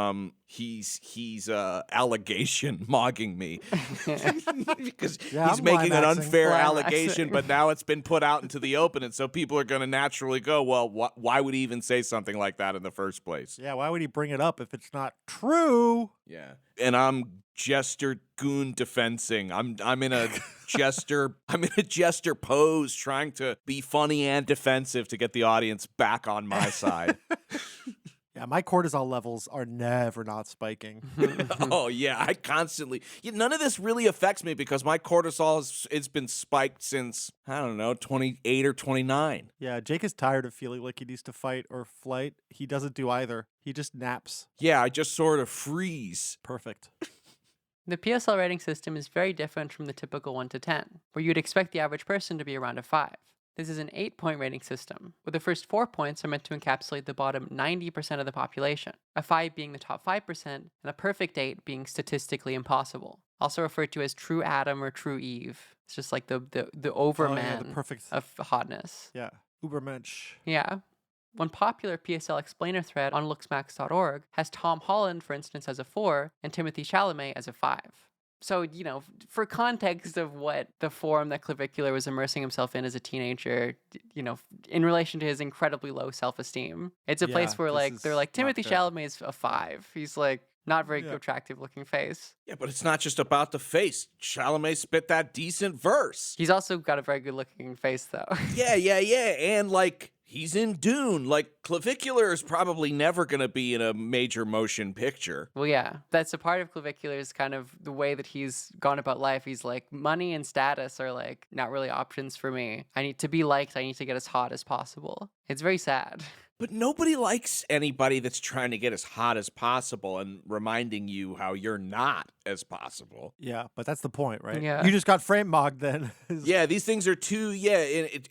he's allegation mogging me because he's making an unfair allegation, but now it's been put out into the open, and so people are going to naturally go, well, why would he even say something like that in the first place? Yeah, why would he bring it up if it's not true? Yeah, and I'm jester goon defensing. I'm in a jester pose, trying to be funny and defensive to get the audience back on my side. Yeah, my cortisol levels are never not spiking. Oh yeah, I constantly. None of this really affects me because my cortisol it's been spiked since I don't know 28 or 29. Yeah, Jake is tired of feeling like he needs to fight or flight. He doesn't do either. He just naps. Yeah, I just sort of freeze. Perfect. The PSL rating system is very different from the typical 1 to 10, where you'd expect the average person to be around a 5. This is an 8-point rating system, where the first 4 points are meant to encapsulate the bottom 90% of the population, a 5 being the top 5%, and a perfect 8 being statistically impossible. Also referred to as true Adam or true Eve. It's just like the overman the perfect of hotness. Yeah, Ubermensch. Yeah. One popular PSL explainer thread on looksmaxx.org has Tom Holland, for instance, as a 4, and Timothy Chalamet as a 5. So, for context of what the forum that Clavicular was immersing himself in as a teenager, in relation to his incredibly low self-esteem, it's a place where, they're like, Timothy Chalamet is a 5. He's, not very attractive looking face. Yeah, but it's not just about the face. Chalamet spit that decent verse. He's also got a very good looking face, though. Yeah. And, he's in Dune. Clavicular is probably never going to be in a major motion picture. Well, yeah, that's a part of Clavicular's kind of the way that he's gone about life. He's like, money and status are not really options for me. I need to be liked. I need to get as hot as possible. It's very sad. But nobody likes anybody that's trying to get as hot as possible and reminding you how you're not as possible. Yeah, but that's the point, right? Yeah. You just got Framemogged then. Yeah, these things are too,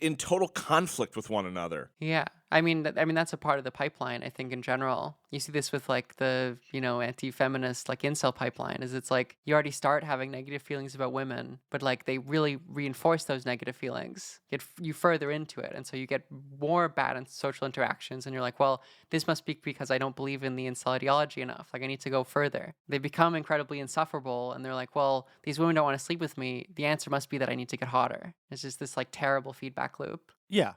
in total conflict with one another. Yeah. I mean, that's a part of the pipeline, I think, in general. You see this with, the, anti-feminist, incel pipeline, is it's you already start having negative feelings about women, but, they really reinforce those negative feelings, get you further into it, and so you get more bad social interactions, and you're like, well, this must be because I don't believe in the incel ideology enough, I need to go further. They become incredibly insufferable, and they're like, well, these women don't want to sleep with me, the answer must be that I need to get hotter. It's just this, terrible feedback loop. Yeah.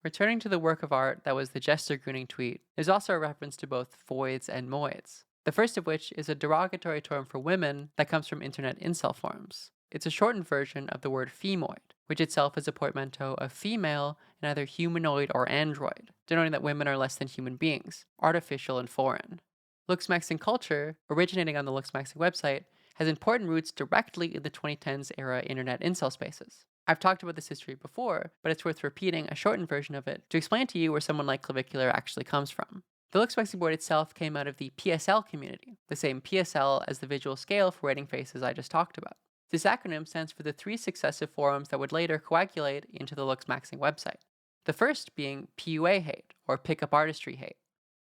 Returning to the work of art that was the jestergooning tweet, there's also a reference to both foids and moids. The first of which is a derogatory term for women that comes from internet incel forums. It's a shortened version of the word femoid, which itself is a portmanteau of female and either humanoid or android, denoting that women are less than human beings, artificial and foreign. Looksmaxxing culture, originating on the Looksmaxxing website, has important roots directly in the 2010s era internet incel spaces. I've talked about this history before, but it's worth repeating a shortened version of it to explain to you where someone like Clavicular actually comes from. The looksmaxxing board itself came out of the PSL community, the same PSL as the visual scale for rating faces I just talked about. This acronym stands for the 3 successive forums that would later coagulate into the looksmaxxing website. The first being PUA hate, or pickup artistry hate.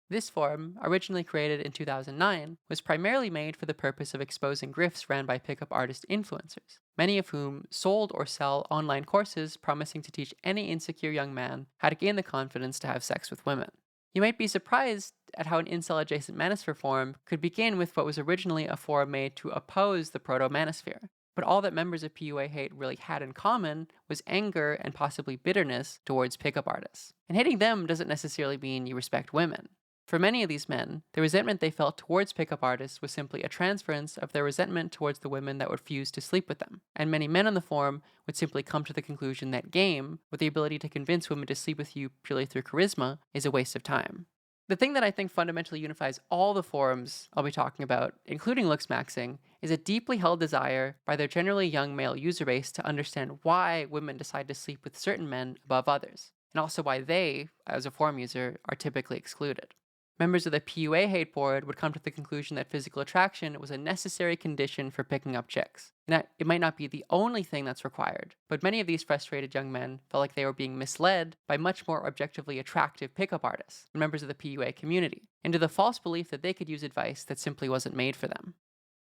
This forum, originally created in 2009, was primarily made for the purpose of exposing grifts ran by pickup artist influencers, many of whom sold or sell online courses promising to teach any insecure young man how to gain the confidence to have sex with women. You might be surprised at how an incel-adjacent manosphere forum could begin with what was originally a forum made to oppose the proto-manosphere. But all that members of PUA hate really had in common was anger and possibly bitterness towards pickup artists. And hating them doesn't necessarily mean you respect women. For many of these men, the resentment they felt towards pickup artists was simply a transference of their resentment towards the women that would refuse to sleep with them. And many men on the forum would simply come to the conclusion that game, with the ability to convince women to sleep with you purely through charisma, is a waste of time. The thing that I think fundamentally unifies all the forums I'll be talking about, including looksmaxxing, is a deeply held desire by their generally young male user base to understand why women decide to sleep with certain men above others, and also why they, as a forum user, are typically excluded. Members of the PUA hate board would come to the conclusion that physical attraction was a necessary condition for picking up chicks. Now, it might not be the only thing that's required, but many of these frustrated young men felt like they were being misled by much more objectively attractive pickup artists and members of the PUA community, into the false belief that they could use advice that simply wasn't made for them.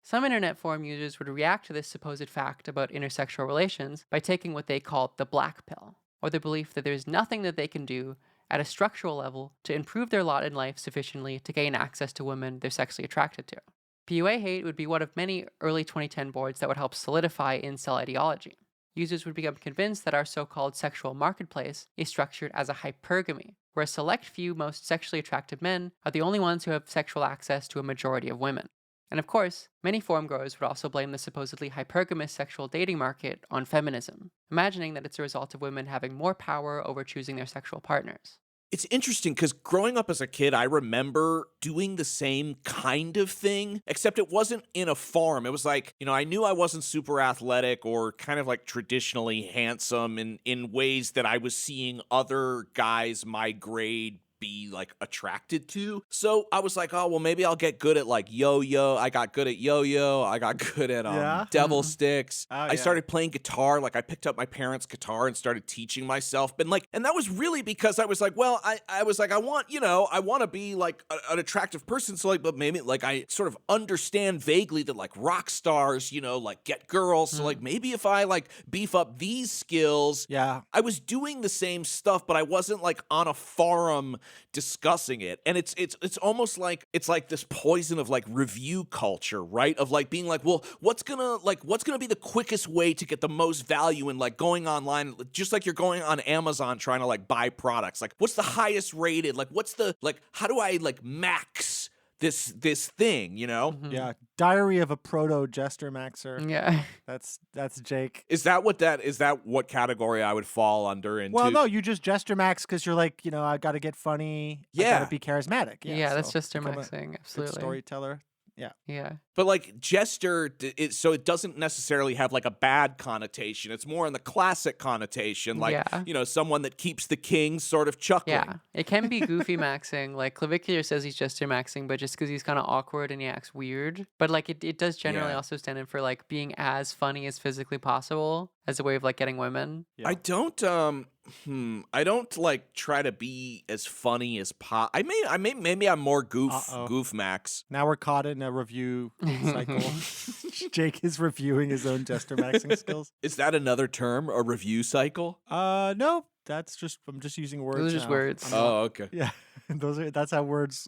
Some internet forum users would react to this supposed fact about intersexual relations by taking what they called the black pill, or the belief that there's nothing that they can do at a structural level to improve their lot in life sufficiently to gain access to women they're sexually attracted to. PUA hate would be one of many early 2010 boards that would help solidify incel ideology. Users would become convinced that our so-called sexual marketplace is structured as a hypergamy, where a select few most sexually attractive men are the only ones who have sexual access to a majority of women. And of course, many forum goers would also blame the supposedly hypergamous sexual dating market on feminism, imagining that it's a result of women having more power over choosing their sexual partners. It's interesting because growing up as a kid, I remember doing the same kind of thing, except it wasn't in a farm. It was like, I knew I wasn't super athletic or kind of like traditionally handsome in ways that I was seeing other guys my grade be like attracted to. So I was like, oh, well, maybe I'll get good at like yo-yo. I got good at yo-yo. I got good at devil sticks. Oh, I yeah. started playing guitar. Like I picked up my parents' guitar and started teaching myself. And that was really because I was like, well, I was like, I want to be like an attractive person. So like, but maybe like I sort of understand vaguely that like rock stars, like get girls. So like maybe if I like beef up these skills, Yeah. I was doing the same stuff, but I wasn't like on a forum discussing it. And it's almost like it's like this poison of like review culture, right? Of like being like, well, what's gonna be the quickest way to get the most value in like going online, just like you're going on Amazon trying to like buy products. Like what's the highest rated? Like what's the like how do I like max this thing, Yeah. Diary of a proto jester maxer. Yeah. That's Jake. Is that what category I would fall under into? Well, no, you just jester max because you're like, I got to get funny. I Yeah. got to be charismatic. Yeah, that's so jester become a maxing. good Absolutely. storyteller. Yeah. Yeah. But like jester, so it doesn't necessarily have like a bad connotation. It's more in the classic connotation, like someone that keeps the king sort of chuckling. Yeah, it can be goofy maxing. Like Clavicular says he's jester maxing, but just because he's kind of awkward and he acts weird. But like it does generally also stand in for like being as funny as physically possible as a way of like getting women. Yeah. I don't like try to be as funny as maybe I'm more goof max. Now we're caught in a review cycle. Jake is reviewing his own jester maxing skills. Is that another term, a review cycle? No, I'm just using words. Those are just now. words. Oh, okay. Yeah, that's how words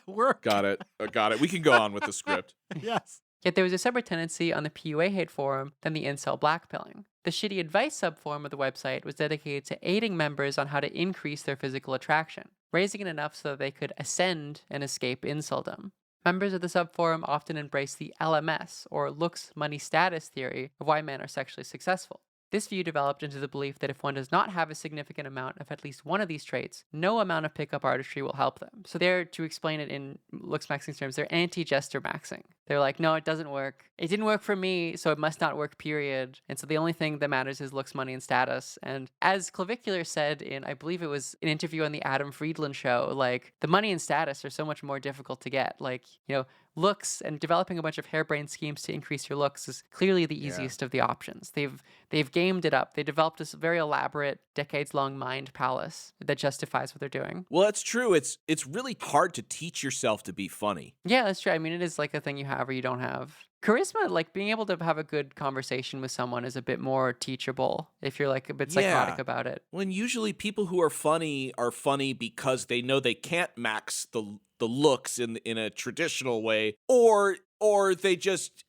work. Got it. We can go on with the script. Yes. Yet there was a separate tendency on the PUA hate forum than the incel blackpilling. The shitty advice subforum of the website was dedicated to aiding members on how to increase their physical attraction, raising it enough so that they could ascend and escape inceldom. Members of the subforum often embrace the LMS, or looks, money, status theory of why men are sexually successful. This view developed into the belief that if one does not have a significant amount of at least one of these traits, no amount of pickup artistry will help them. So they're, to explain it in looksmaxxing terms, they're anti-jester maxing. They're like, no, it doesn't work. It didn't work for me, so it must not work, period. And so the only thing that matters is looks, money, and status. And as Clavicular said in, I believe it was an interview on the Adam Friedland show, like, the money and status are so much more difficult to get. Like, looks and developing a bunch of harebrained schemes to increase your looks is clearly the easiest of the options. They've gamed it up. They developed this very elaborate, decades-long mind palace that justifies what they're doing. Well, that's true. It's really hard to teach yourself to be funny. Yeah, that's true. I mean, it is like a thing you have or you don't have. Charisma, like being able to have a good conversation with someone is a bit more teachable if you're like a bit psychotic about it. When usually people who are funny because they know they can't max the looks in a traditional way, or they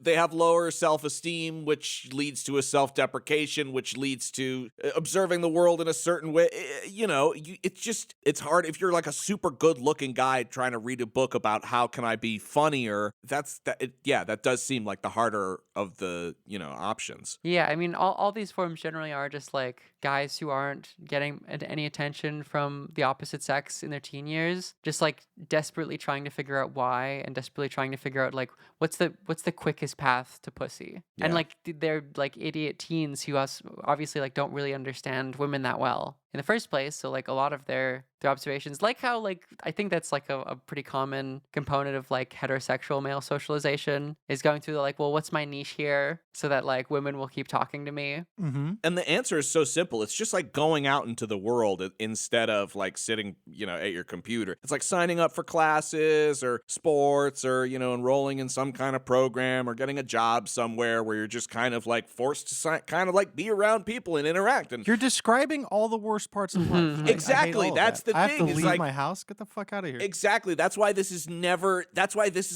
have lower self-esteem, which leads to a self-deprecation, which leads to observing the world in a certain way. It's hard if you're like a super good-looking guy trying to read a book about how can I be funnier. That does seem like the harder of the options. Yeah, I mean, all these forums generally are just like guys who aren't getting any attention from the opposite sex in their teen years, just like desperately trying to figure out why and desperately trying to figure out like what's the quickest path to pussy. Yeah. And like they're like idiot teens who obviously like don't really understand women that well in the first place. So like a lot of their observations, like how like I think that's like a pretty common component of like heterosexual male socialization is going through the like, well, what's my niche here so that like women will keep talking to me. Mm-hmm. And the answer is so simple. It's just like going out into the world instead of like sitting at your computer. It's like signing up for classes or sports or enrolling in some kind of program or getting a job somewhere where you're just kind of like forced to kind of like be around people and interact. And you're describing all the worst parts of life. Exactly. That's the thing. I have to leave like, my house. Get the fuck out of here. Exactly. That's why this is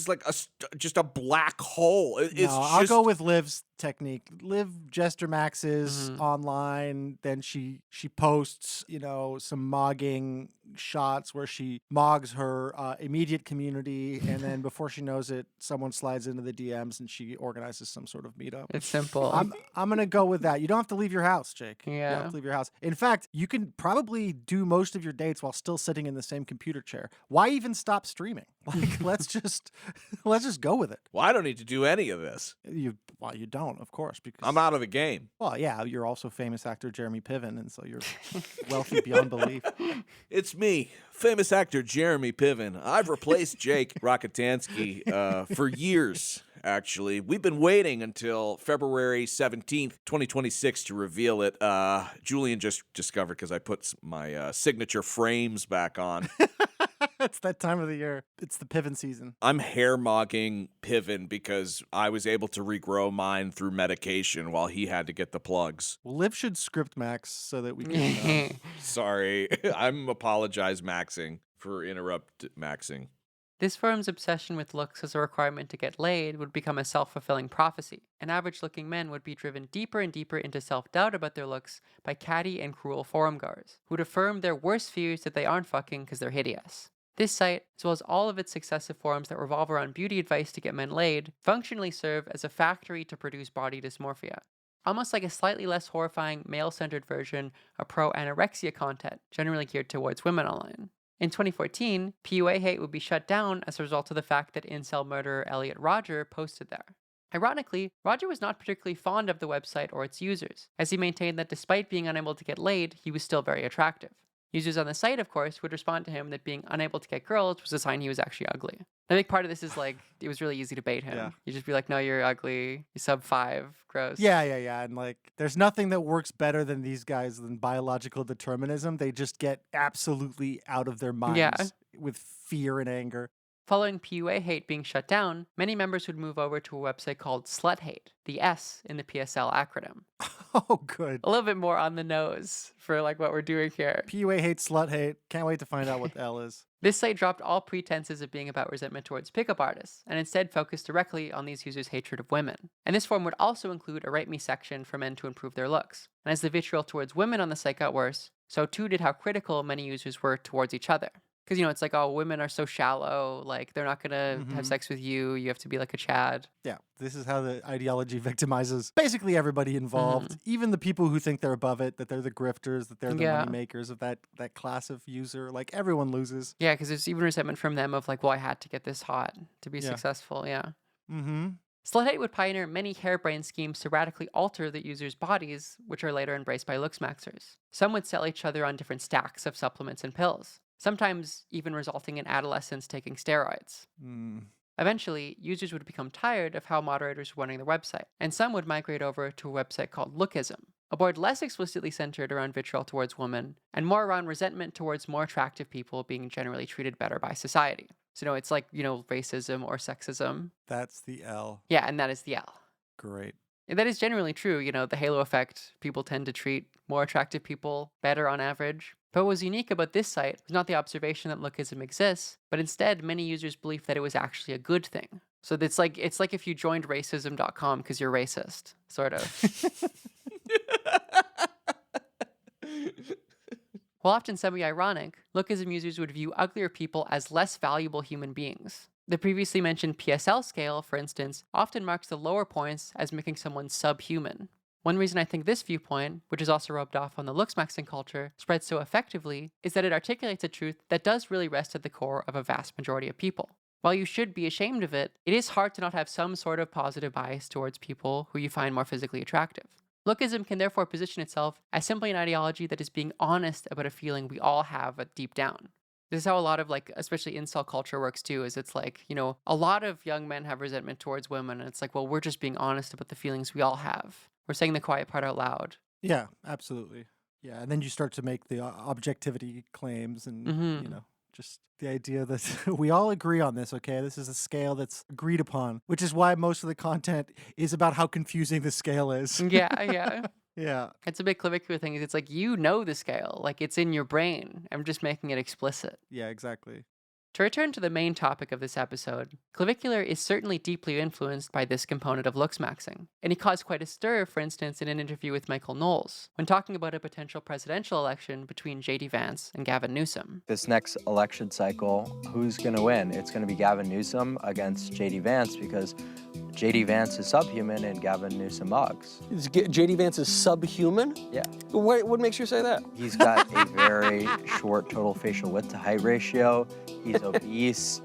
like just a black hole. I'll go with Liv's technique. Liv jester maxes online, then she posts some mogging shots where she mogs her immediate community, and then before she knows it, someone slides into the DMs and she organizes some sort of meetup. It's simple. I'm gonna go with that. You don't have to leave your house, Jake. You don't Yeah. have to leave your house. In fact, you can probably do most of your dates while still sitting in the same computer chair. Why even stop streaming? Like, let's just go with it. Well, I don't need to do any of this. You don't, of course, because I'm out of the game. well, yeah, you're also famous actor Jeremy Piven, and so you're wealthy beyond belief. It's me, famous actor Jeremy Piven. I've replaced Jake Rockatansky for years, actually. We've been waiting until February 17th, 2026 to reveal it. Julian just discovered because I put my signature frames back on. It's that time of the year. It's the Piven season. I'm hair mogging Piven because I was able to regrow mine through medication while he had to get the plugs. Well, Liv should script Max so that we can. Sorry, I'm apologize maxing for interrupt maxing. This firm's obsession with looks as a requirement to get laid would become a self-fulfilling prophecy, and average-looking men would be driven deeper and deeper into self-doubt about their looks by catty and cruel forum goers, who would affirm their worst fears that they aren't fucking because they're hideous. This site, as well as all of its successive forums that revolve around beauty advice to get men laid, functionally serve as a factory to produce body dysmorphia. Almost like a slightly less horrifying, male-centered version of pro-anorexia content, generally geared towards women online. In 2014, PUA hate would be shut down as a result of the fact that incel murderer Elliot Rodger posted there. Ironically, Rodger was not particularly fond of the website or its users, as he maintained that despite being unable to get laid, he was still very attractive. Users on the site, of course, would respond to him that being unable to get girls was a sign he was actually ugly. A big part of this is like, it was really easy to bait him. Yeah. You just be like, no, you're ugly, you're sub 5, gross. Yeah. And like, there's nothing that works better than these guys than biological determinism. They just get absolutely out of their minds with fear and anger. Following PUA hate being shut down, many members would move over to a website called Slut Hate, the S in the PSL acronym. Oh, good. A little bit more on the nose for like what we're doing here. PUA hate, slut hate. Can't wait to find out what the L is. This site dropped all pretenses of being about resentment towards pickup artists, and instead focused directly on these users' hatred of women. And this forum would also include a Rate Me section for men to improve their looks. And as the vitriol towards women on the site got worse, so too did how critical many users were towards each other. Because, you know, it's like, oh, women are so shallow, like, they're not gonna have sex with you, you have to be like a Chad. Yeah, this is how the ideology victimizes basically everybody involved, even the people who think they're above it, that they're the grifters, that they're the money makers of that class of user. Like, everyone loses. Yeah, because there's even resentment from them of like, well, I had to get this hot to be successful, Mm-hmm. Slut hate would pioneer many harebrained schemes to radically alter the users' bodies, which are later embraced by looksmaxxers. Some would sell each other on different stacks of supplements and pills, sometimes even resulting in adolescents taking steroids. Eventually, users would become tired of how moderators were running the website, and some would migrate over to a website called Lookism, a board less explicitly centered around vitriol towards women, and more around resentment towards more attractive people being generally treated better by society. So, no, it's like, you know, racism or sexism. That's the L. Yeah, and that is the L. Great. And that is generally true, you know, the halo effect, people tend to treat more attractive people better on average. But what was unique about this site was not the observation that lookism exists, but instead many users believed that it was actually a good thing. So it's like if you joined racism.com because you're racist, sort of. While often semi-ironic, lookism users would view uglier people as less valuable human beings. The previously mentioned PSL scale, for instance, often marks the lower points as making someone subhuman. One reason I think this viewpoint, which is also rubbed off on the looksmaxxing culture, spreads so effectively is that it articulates a truth that does really rest at the core of a vast majority of people. While you should be ashamed of it, it is hard to not have some sort of positive bias towards people who you find more physically attractive. Lookism can therefore position itself as simply an ideology that is being honest about a feeling we all have deep down. This is how a lot of, like, especially incel culture works too, is it's like, you know, a lot of young men have resentment towards women, and it's like, well, we're just being honest about the feelings we all have. We're saying the quiet part out loud. Yeah, absolutely. Yeah, and then you start to make the objectivity claims and, you know, just the idea that we all agree on this, okay? This is a scale that's agreed upon, which is why most of the content is about how confusing the scale is. Yeah. Yeah. It's a big clavicular thing. It's like, you know the scale. Like, it's in your brain. I'm just making it explicit. Yeah, exactly. To return to the main topic of this episode, Clavicular is certainly deeply influenced by this component of looksmaxxing, and he caused quite a stir, for instance, in an interview with Michael Knowles, when talking about a potential presidential election between J.D. Vance and Gavin Newsom. This next election cycle, who's going to win? It's going to be Gavin Newsom against J.D. Vance because J.D. Vance is subhuman and Gavin Newsom mugs. J.D. Vance is subhuman? Yeah. What makes you say that? He's got a very short total facial width to height ratio. He's obese,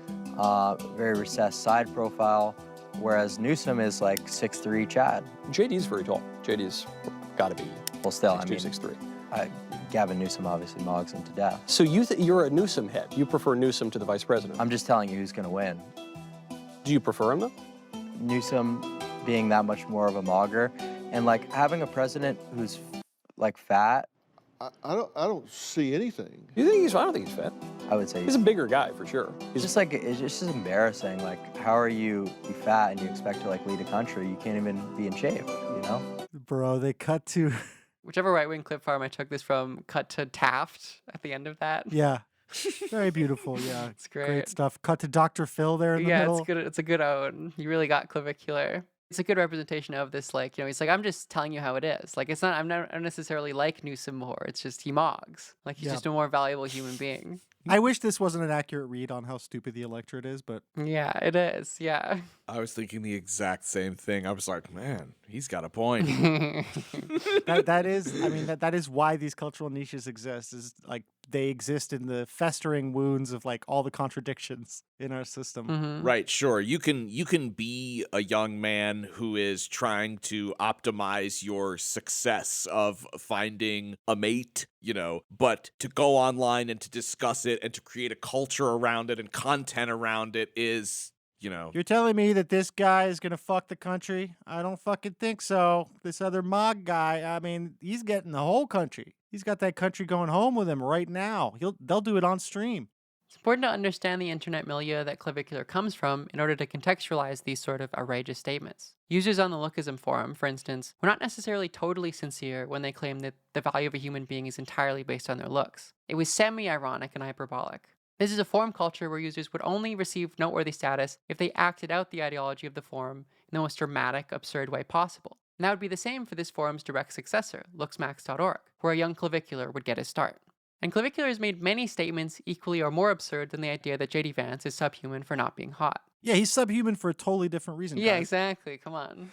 very recessed side profile, whereas Newsom is like 6'3" Chad. JD's very tall. JD's got to be Well, still, 6'2", 6'3". Gavin Newsom obviously mogs him to death. So you're a Newsom head. You prefer Newsom to the vice president. I'm just telling you who's going to win. Do you prefer him, though? Newsom being that much more of a mogger, and like having a president who's like fat. I don't see anything. You think I don't think he's fat. I would say He's a bigger guy, for sure. It's just like, it's just embarrassing. Like, how are you fat and you expect to like lead a country? You can't even be in shape, you know? Bro, they cut to Whichever right-wing clip farm I took this from cut to Taft at the end of that. yeah. Very beautiful, yeah. It's great. Great stuff. Cut to Dr. Phil there in the Yeah, middle. it's good. It's a good own. You really got Clavicular. It's a good representation of this, like, he's like, I'm just telling you how it is. Like, it's not, I'm not necessarily like Newsom more. It's just he mogs. Like, he's Yeah. just a more valuable human being. I wish this wasn't an accurate read on how stupid the electorate is, but Yeah, it is. Yeah. I was thinking the exact same thing. I was like, man, he's got a point. that is, I mean, that is why these cultural niches exist, is like they exist in the festering wounds of like all the contradictions in our system. Mhm. Right, sure. You can be a young man who is trying to optimize your success of finding a mate, but to go online and to discuss it and to create a culture around it and content around it is, You're telling me that this guy is gonna fuck the country? I don't fucking think so. This other Mog guy, I mean, he's getting the whole country. He's got that country going home with him right now. They'll do it on stream. It's important to understand the internet milieu that Clavicular comes from in order to contextualize these sort of outrageous statements. Users on the Lookism forum, for instance, were not necessarily totally sincere when they claimed that the value of a human being is entirely based on their looks. It was semi-ironic and hyperbolic. This is a forum culture where users would only receive noteworthy status if they acted out the ideology of the forum in the most dramatic, absurd way possible. And that would be the same for this forum's direct successor, looksmaxx.org, where a young Clavicular would get his start. And Clavicular has made many statements equally or more absurd than the idea that J.D. Vance is subhuman for not being hot. Yeah, he's subhuman for a totally different reason. Yeah, guys. exactly. Come on.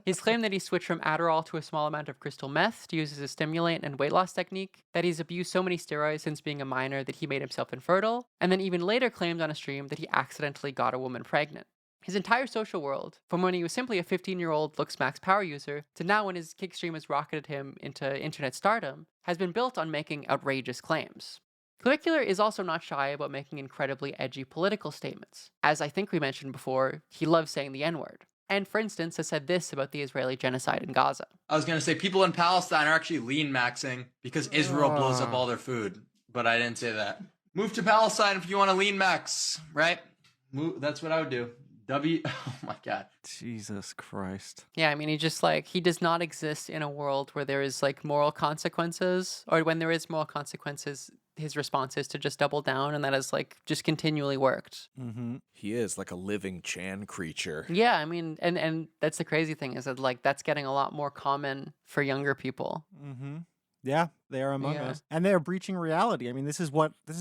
He's claimed that he switched from Adderall to a small amount of crystal meth to use as a stimulant and weight loss technique, that he's abused so many steroids since being a minor that he made himself infertile, and then even later claimed on a stream that he accidentally got a woman pregnant. His entire social world, from when he was simply a 15-year-old looksmaxx power user to now when his kick stream has rocketed him into internet stardom, has been built on making outrageous claims. Clavicular is also not shy about making incredibly edgy political statements. As I think we mentioned before, he loves saying the N-word. And for instance, has said this about the Israeli genocide in Gaza. I was going to say people in Palestine are actually lean maxing because Israel blows up all their food. But I didn't say that. Move to Palestine if you want to lean max, right? That's what I would do. Oh my God. Jesus Christ. Yeah, I mean, he does not exist in a world where there is like moral consequences, or when there is moral consequences, his response is to just double down, and that has like just continually worked. Mm-hmm. He is like a living Chan creature. Yeah, I mean, and that's the crazy thing is that like that's getting a lot more common for younger people. Mm-hmm. Yeah, they are among Yeah. us. And they're breaching reality. I mean, this is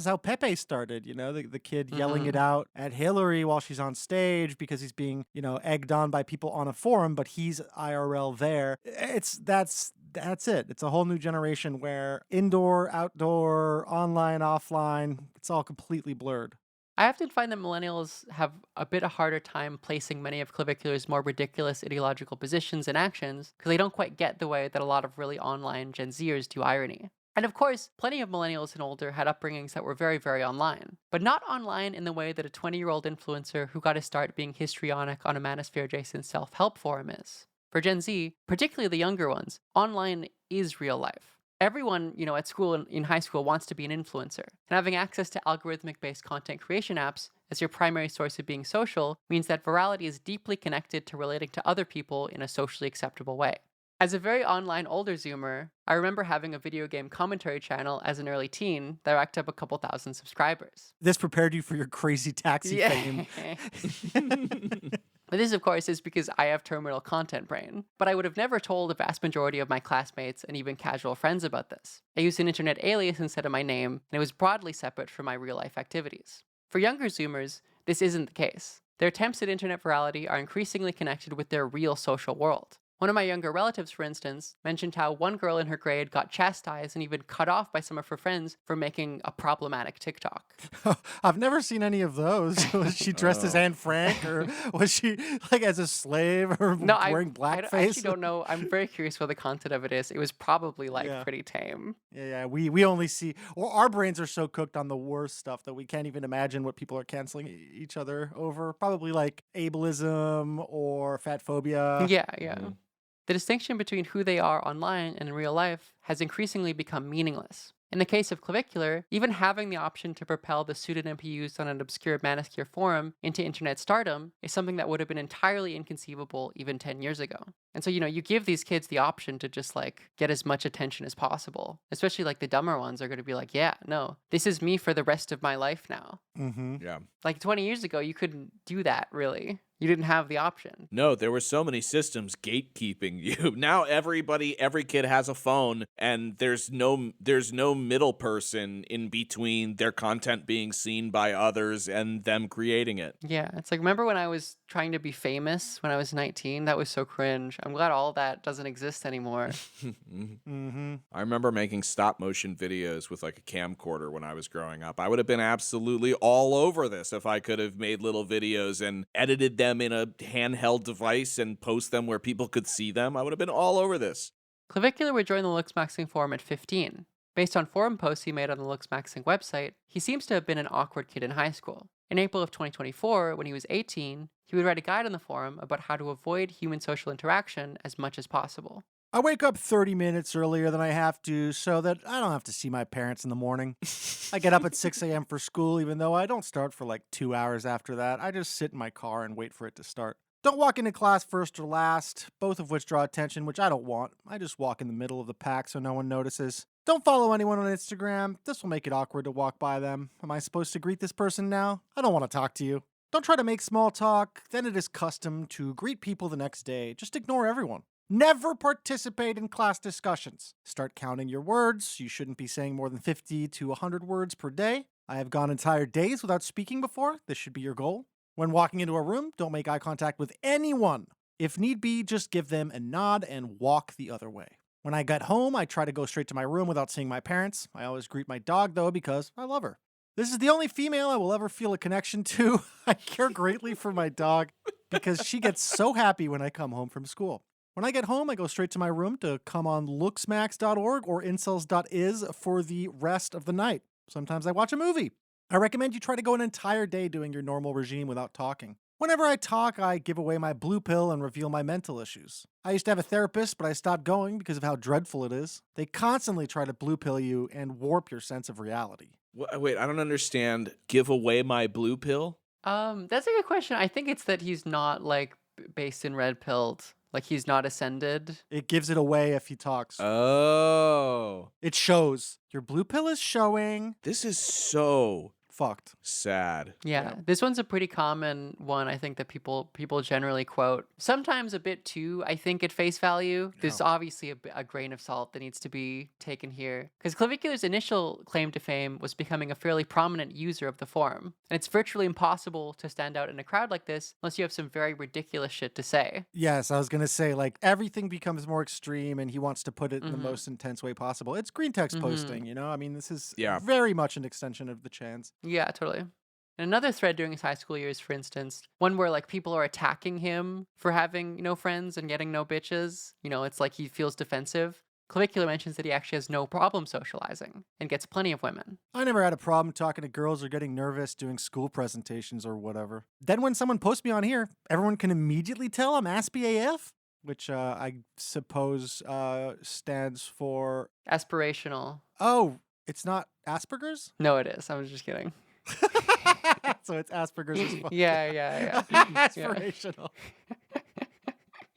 how Pepe started, the kid yelling it out at Hillary while she's on stage because he's being, egged on by people on a forum, but he's IRL there. That's it. It's a whole new generation where indoor, outdoor, online, offline, it's all completely blurred. I often find that millennials have a bit a harder time placing many of Clavicular's more ridiculous ideological positions and actions because they don't quite get the way that a lot of really online Gen Zers do irony. And of course, plenty of millennials and older had upbringings that were very, very online, but not online in the way that a 20-year-old influencer who got his start being histrionic on a manosphere-adjacent self-help forum is. For Gen Z, particularly the younger ones, online is real life. Everyone, at school and in high school wants to be an influencer. And having access to algorithmic-based content creation apps as your primary source of being social means that virality is deeply connected to relating to other people in a socially acceptable way. As a very online older Zoomer, I remember having a video game commentary channel as an early teen that racked up a couple thousand subscribers. This prepared you for your crazy taxi fame. But this, of course, is because I have terminal content brain. But I would have never told the vast majority of my classmates and even casual friends about this. I used an internet alias instead of my name, and it was broadly separate from my real-life activities. For younger Zoomers, this isn't the case. Their attempts at internet virality are increasingly connected with their real social world. One of my younger relatives, for instance, mentioned how one girl in her grade got chastised and even cut off by some of her friends for making a problematic TikTok. I've never seen any of those. Was she dressed as Anne Frank, or was she like as a slave, or wearing blackface? I actually don't know. I'm very curious what the content of it is. It was probably pretty tame. Yeah. We only see, or our brains are so cooked on the worst stuff that we can't even imagine what people are canceling each other over. Probably like ableism or fat phobia. Yeah. The distinction between who they are online and in real life has increasingly become meaningless. In the case of Clavicular, even having the option to propel the pseudonym he used on an obscure manosophere forum into internet stardom is something that would have been entirely inconceivable even 10 years ago. And so, you give these kids the option to just get as much attention as possible. Especially the dumber ones are going to be like, yeah, no, this is me for the rest of my life now. Mm-hmm. Yeah. 20 years ago, you couldn't do that, really. You didn't have the option. No, there were so many systems gatekeeping you. Now every kid has a phone, and there's no middle person in between their content being seen by others and them creating it. Yeah, it's remember when I was trying to be famous when I was 19? That was so cringe. I'm glad all that doesn't exist anymore. Mm-hmm. I remember making stop motion videos with a camcorder when I was growing up. I would have been absolutely all over this if I could have made little videos and edited them in a handheld device and post them where people could see them. I would have been all over this. Clavicular would join the looksmaxxing forum at 15. Based on forum posts he made on the looksmaxxing website, he seems to have been an awkward kid in high school. In April of 2024, when he was 18, he would write a guide on the forum about how to avoid human social interaction as much as possible. I wake up 30 minutes earlier than I have to so that I don't have to see my parents in the morning. I get up at 6 a.m. for school, even though I don't start for 2 hours after that. I just sit in my car and wait for it to start. Don't walk into class first or last, both of which draw attention, which I don't want. I just walk in the middle of the pack so no one notices. Don't follow anyone on Instagram. This will make it awkward to walk by them. Am I supposed to greet this person now? I don't want to talk to you. Don't try to make small talk. Then it is custom to greet people the next day. Just ignore everyone. Never participate in class discussions. Start counting your words. You shouldn't be saying more than 50 to 100 words per day. I have gone entire days without speaking before. This should be your goal. When walking into a room, don't make eye contact with anyone. If need be, just give them a nod and walk the other way. When I get home, I try to go straight to my room without seeing my parents. I always greet my dog, though, because I love her. This is the only female I will ever feel a connection to. I care greatly for my dog because she gets so happy when I come home from school. When I get home, I go straight to my room to come on looksmaxx.org or incels.is for the rest of the night. Sometimes I watch a movie. I recommend you try to go an entire day doing your normal regime without talking. Whenever I talk, I give away my blue pill and reveal my mental issues. I used to have a therapist, but I stopped going because of how dreadful it is. They constantly try to blue pill you and warp your sense of reality. Wait, I don't understand. Give away my blue pill? That's a good question. I think it's that he's not based in red pilled. He's not ascended. It gives it away if he talks. Oh. It shows. Your blue pill is showing. This is so fucked. Sad. Yeah, this one's a pretty common one, I think, that people generally quote. Sometimes a bit too, I think, at face value. There's obviously a grain of salt that needs to be taken here. Because Clavicular's initial claim to fame was becoming a fairly prominent user of the forum. And it's virtually impossible to stand out in a crowd like this unless you have some very ridiculous shit to say. Yes, I was going to say, everything becomes more extreme and he wants to put it in the most intense way possible. It's green text posting, you know? I mean, this is very much an extension of the chans. Yeah, totally. And another thread during his high school years, for instance, one where people are attacking him for having no friends and getting no bitches. It's he feels defensive. Clavicular mentions that he actually has no problem socializing and gets plenty of women. I never had a problem talking to girls or getting nervous doing school presentations or whatever. Then when someone posts me on here, everyone can immediately tell I'm Aspie AF, which I suppose stands for... Aspirational. Oh, it's not Asperger's? No, it is. I was just kidding. So it's Asperger's as fuck. Yeah. Aspirational.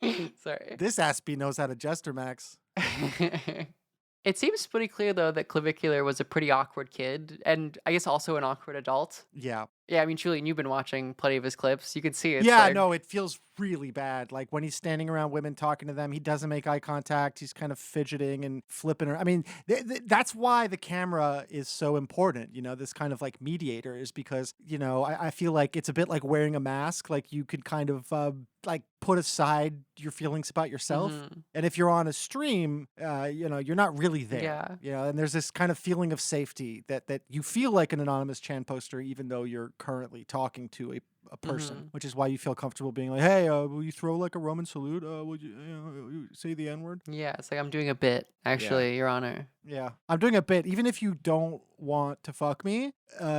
Sorry. This Aspie knows how to jester, Max. It seems pretty clear, though, that Clavicular was a pretty awkward kid, and I guess also an awkward adult. Yeah. Yeah, I mean, Julian, you've been watching plenty of his clips. You can see it's Yeah, like, no, it feels really bad. Like when he's standing around women talking to them, he doesn't make eye contact. He's kind of fidgeting and flipping her. I mean, that's why the camera is so important. You know, this kind of like mediator is because, you know, I feel like it's a bit like wearing a mask. Like you could kind of like put aside your feelings about yourself. And if you're on a stream, you know, you're not really there. Yeah. You know, and there's this kind of feeling of safety that you feel like an anonymous Chan poster, even though you're currently talking to a person, which is why you feel comfortable being like, hey, will you throw like a Roman salute? Would you say the N-word? Yeah, it's like I'm doing a bit, actually, Your Honor. Yeah, I'm doing a bit. Even if you don't want to fuck me,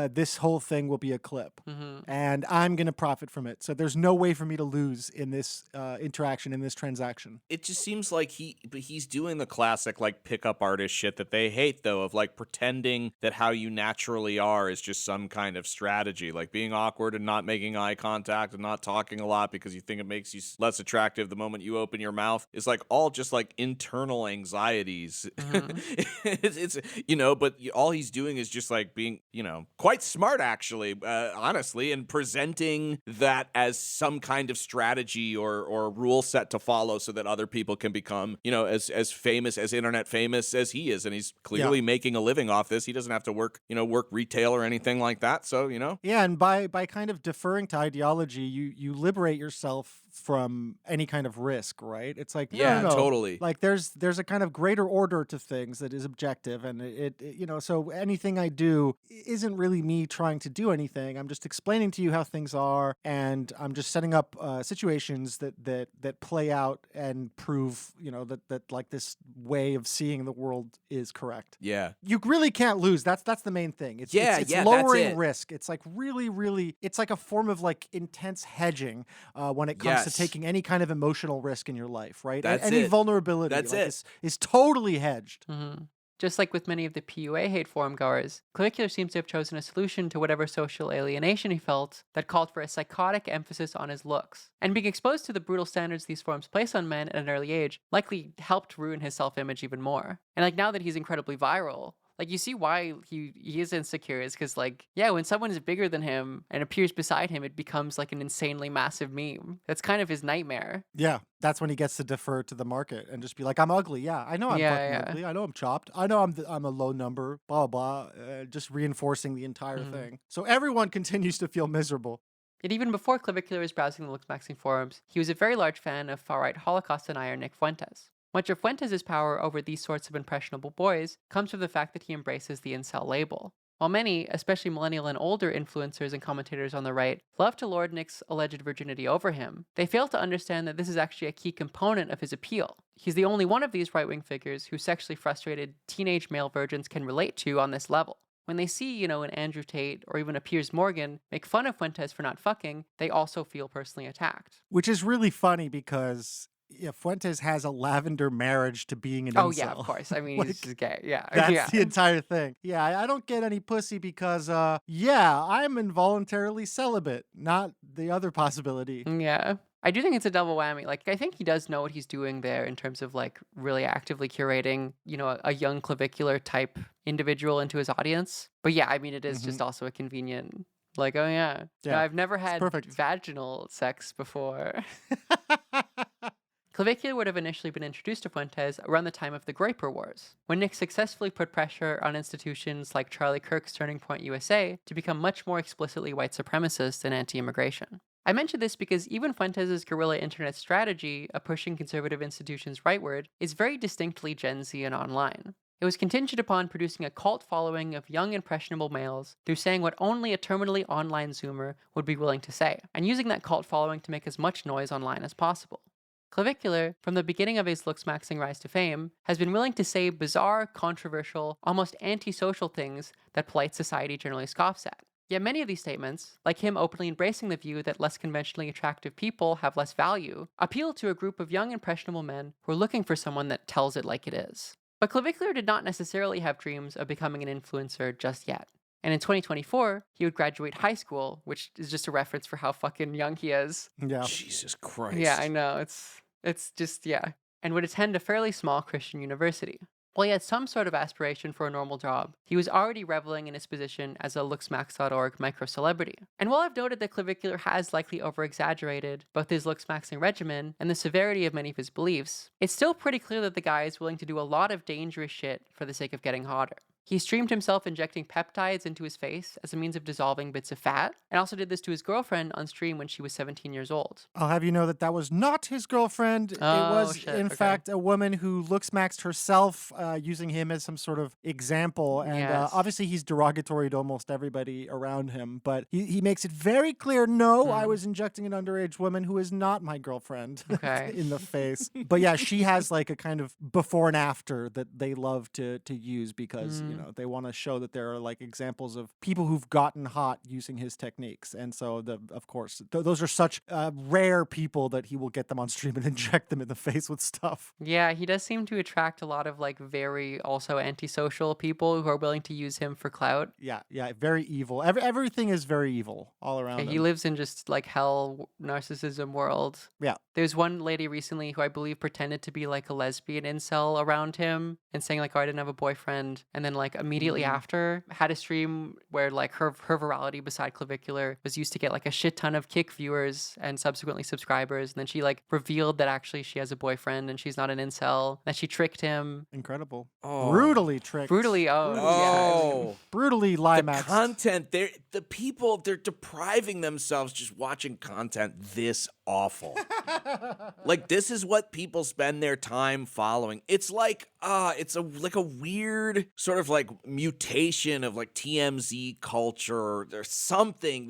this whole thing will be a clip. And I'm going to profit from it. So there's no way for me to lose in this interaction, in this transaction. It just seems like he's doing the classic like pickup artist shit that they hate, though, of like pretending that how you naturally are is just some kind of strategy, like being awkward and not making eye contact and not talking a lot because you think it makes you less attractive the moment you open your mouth. It's like all just like internal anxieties. It's you know, but all he's doing is just like being, you know, quite smart actually, honestly, and presenting that as some kind of strategy or rule set to follow so that other people can become, you know, as famous, as internet famous as he is. And he's clearly making a living off this. He doesn't have to work retail or anything like that. So, you know. Yeah, and by kind of deferring to ideology, you liberate yourself from any kind of risk, right? It's like, no. Totally. Like there's a kind of greater order to things that is objective, and it you know, so anything I do isn't really me trying to do anything. I'm just explaining to you how things are, and I'm just setting up situations that play out and prove, you know, that like this way of seeing the world is correct. Yeah. You really can't lose. That's the main thing. It's lowering risk. It's like really, it's like a form of like intense hedging when it comes to taking any kind of emotional risk in your life, right? Any vulnerability is totally hedged. Just like with many of the PUA hate forum goers, Clavicular seems to have chosen a solution to whatever social alienation he felt that called for a psychotic emphasis on his looks. And being exposed to the brutal standards these forums place on men at an early age likely helped ruin his self-image even more. And like now that he's incredibly viral, like you see why he is insecure is because like, yeah, when someone is bigger than him and appears beside him, it becomes like an insanely massive meme. That's kind of his nightmare. Yeah, that's when he gets to defer to the market and just be like, I'm ugly. Yeah, I know I'm fucking ugly. I know I'm chopped. I know I'm a low number, blah, blah, just reinforcing the entire thing. So everyone continues to feel miserable. Yet even before Clavicular was browsing the looksmaxxing forums, he was a very large fan of far-right Holocaust denier Nick Fuentes. Much of Fuentes' power over these sorts of impressionable boys comes from the fact that he embraces the incel label. While many, especially millennial and older influencers and commentators on the right, love to lord Nick's alleged virginity over him, they fail to understand that this is actually a key component of his appeal. He's the only one of these right-wing figures who sexually frustrated teenage male virgins can relate to on this level. When they see, you know, an Andrew Tate or even a Piers Morgan make fun of Fuentes for not fucking, they also feel personally attacked. Which is really funny because Fuentes has a lavender marriage to being an incel. Oh, yeah, of course. I mean, like, he's just gay. Yeah. That's the entire thing. Yeah, I don't get any pussy because, I'm involuntarily celibate, not the other possibility. Yeah. I do think it's a double whammy. Like, I think he does know what he's doing there in terms of, like, really actively curating, you know, a young clavicular type individual into his audience. But yeah, I mean, it is just also a convenient, like, oh, yeah. No, I've never had vaginal sex before. Clavicular would have initially been introduced to Fuentes around the time of the Groyper Wars, when Nick successfully put pressure on institutions like Charlie Kirk's Turning Point USA to become much more explicitly white supremacist and anti-immigration. I mention this because even Fuentes' guerrilla internet strategy of pushing conservative institutions rightward is very distinctly Gen Z and online. It was contingent upon producing a cult following of young impressionable males through saying what only a terminally online Zoomer would be willing to say, and using that cult following to make as much noise online as possible. Clavicular, from the beginning of his looksmaxxing rise to fame, has been willing to say bizarre, controversial, almost antisocial things that polite society generally scoffs at. Yet many of these statements, like him openly embracing the view that less conventionally attractive people have less value, appeal to a group of young impressionable men who are looking for someone that tells it like it is. But Clavicular did not necessarily have dreams of becoming an influencer just yet. And in 2024, he would graduate high school, which is just a reference for how fucking young he is. Yeah. Jesus Christ. Yeah, I know. It's just, yeah. And would attend a fairly small Christian university. While he had some sort of aspiration for a normal job, he was already reveling in his position as a looksmax.org micro-celebrity. And while I've noted that Clavicular has likely over-exaggerated both his looksmaxing regimen and the severity of many of his beliefs, it's still pretty clear that the guy is willing to do a lot of dangerous shit for the sake of getting hotter. He streamed himself injecting peptides into his face as a means of dissolving bits of fat, and also did this to his girlfriend on stream when she was 17 years old. I'll have you know that that was not his girlfriend. It was, in fact, a woman who looksmaxed herself using him as some sort of example. And obviously he's derogatory to almost everybody around him, but he makes it very clear, no, I was injecting an underage woman who is not my girlfriend in the face. But yeah, she has like a kind of before and after that they love to use because, you know, they want to show that there are like examples of people who've gotten hot using his techniques. And so, of course, those are such rare people that he will get them on stream and inject them in the face with stuff. Yeah, he does seem to attract a lot of like very also antisocial people who are willing to use him for clout. Yeah, very evil. Everything is very evil all around him. He lives in just like hell narcissism world. Yeah. There's one lady recently who I believe pretended to be like a lesbian incel around him and saying like, oh, I didn't have a boyfriend. And then like immediately after had a stream where like her virality beside Clavicular was used to get like a shit ton of Kick viewers and subsequently subscribers. And then she like revealed that actually she has a boyfriend and she's not an incel, that she tricked him. Incredible. Brutally tricked. Brutally, brutally lie The content, the people, they're depriving themselves just watching content this awful. Like, this is what people spend their time following. It's like, it's like a weird sort of like mutation of like TMZ culture. There's something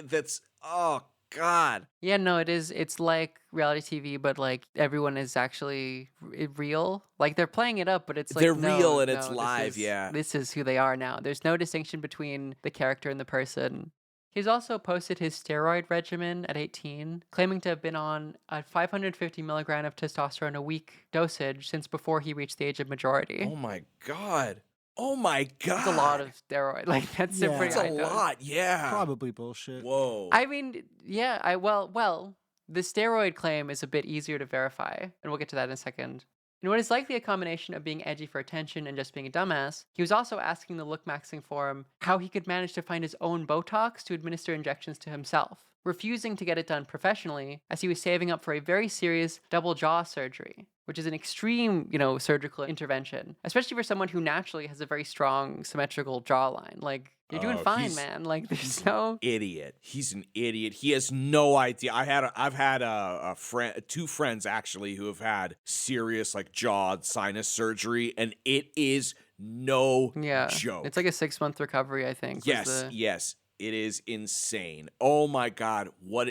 that's, oh God. Yeah, no, it is. It's like reality TV, but like everyone is actually real. Like they're playing it up, but it's like they're real and it's live. This is who they are now. There's no distinction between the character and the person. He's also posted his steroid regimen at 18, claiming to have been on a 550 milligram of testosterone a week dosage since before he reached the age of majority. Oh my God. Oh my God. That's a lot of steroid. Like that's a pretty high a dose. lot. Yeah. Probably bullshit. Whoa. I mean, yeah, well, the steroid claim is a bit easier to verify, and we'll get to that in a second. In what is likely a combination of being edgy for attention and just being a dumbass, he was also asking the Lookmaxxing forum how he could manage to find his own Botox to administer injections to himself, refusing to get it done professionally as he was saving up for a very serious double jaw surgery, which is an extreme, surgical intervention, especially for someone who naturally has a very strong symmetrical jawline. Like, you're doing fine, man. Like, there's no idiot. He's an idiot. He has no idea. I've had a friend, two friends actually, who have had serious like jaw sinus surgery, and it is no joke. It's like a 6-month recovery, I think. Yes. It is insane. Oh my God.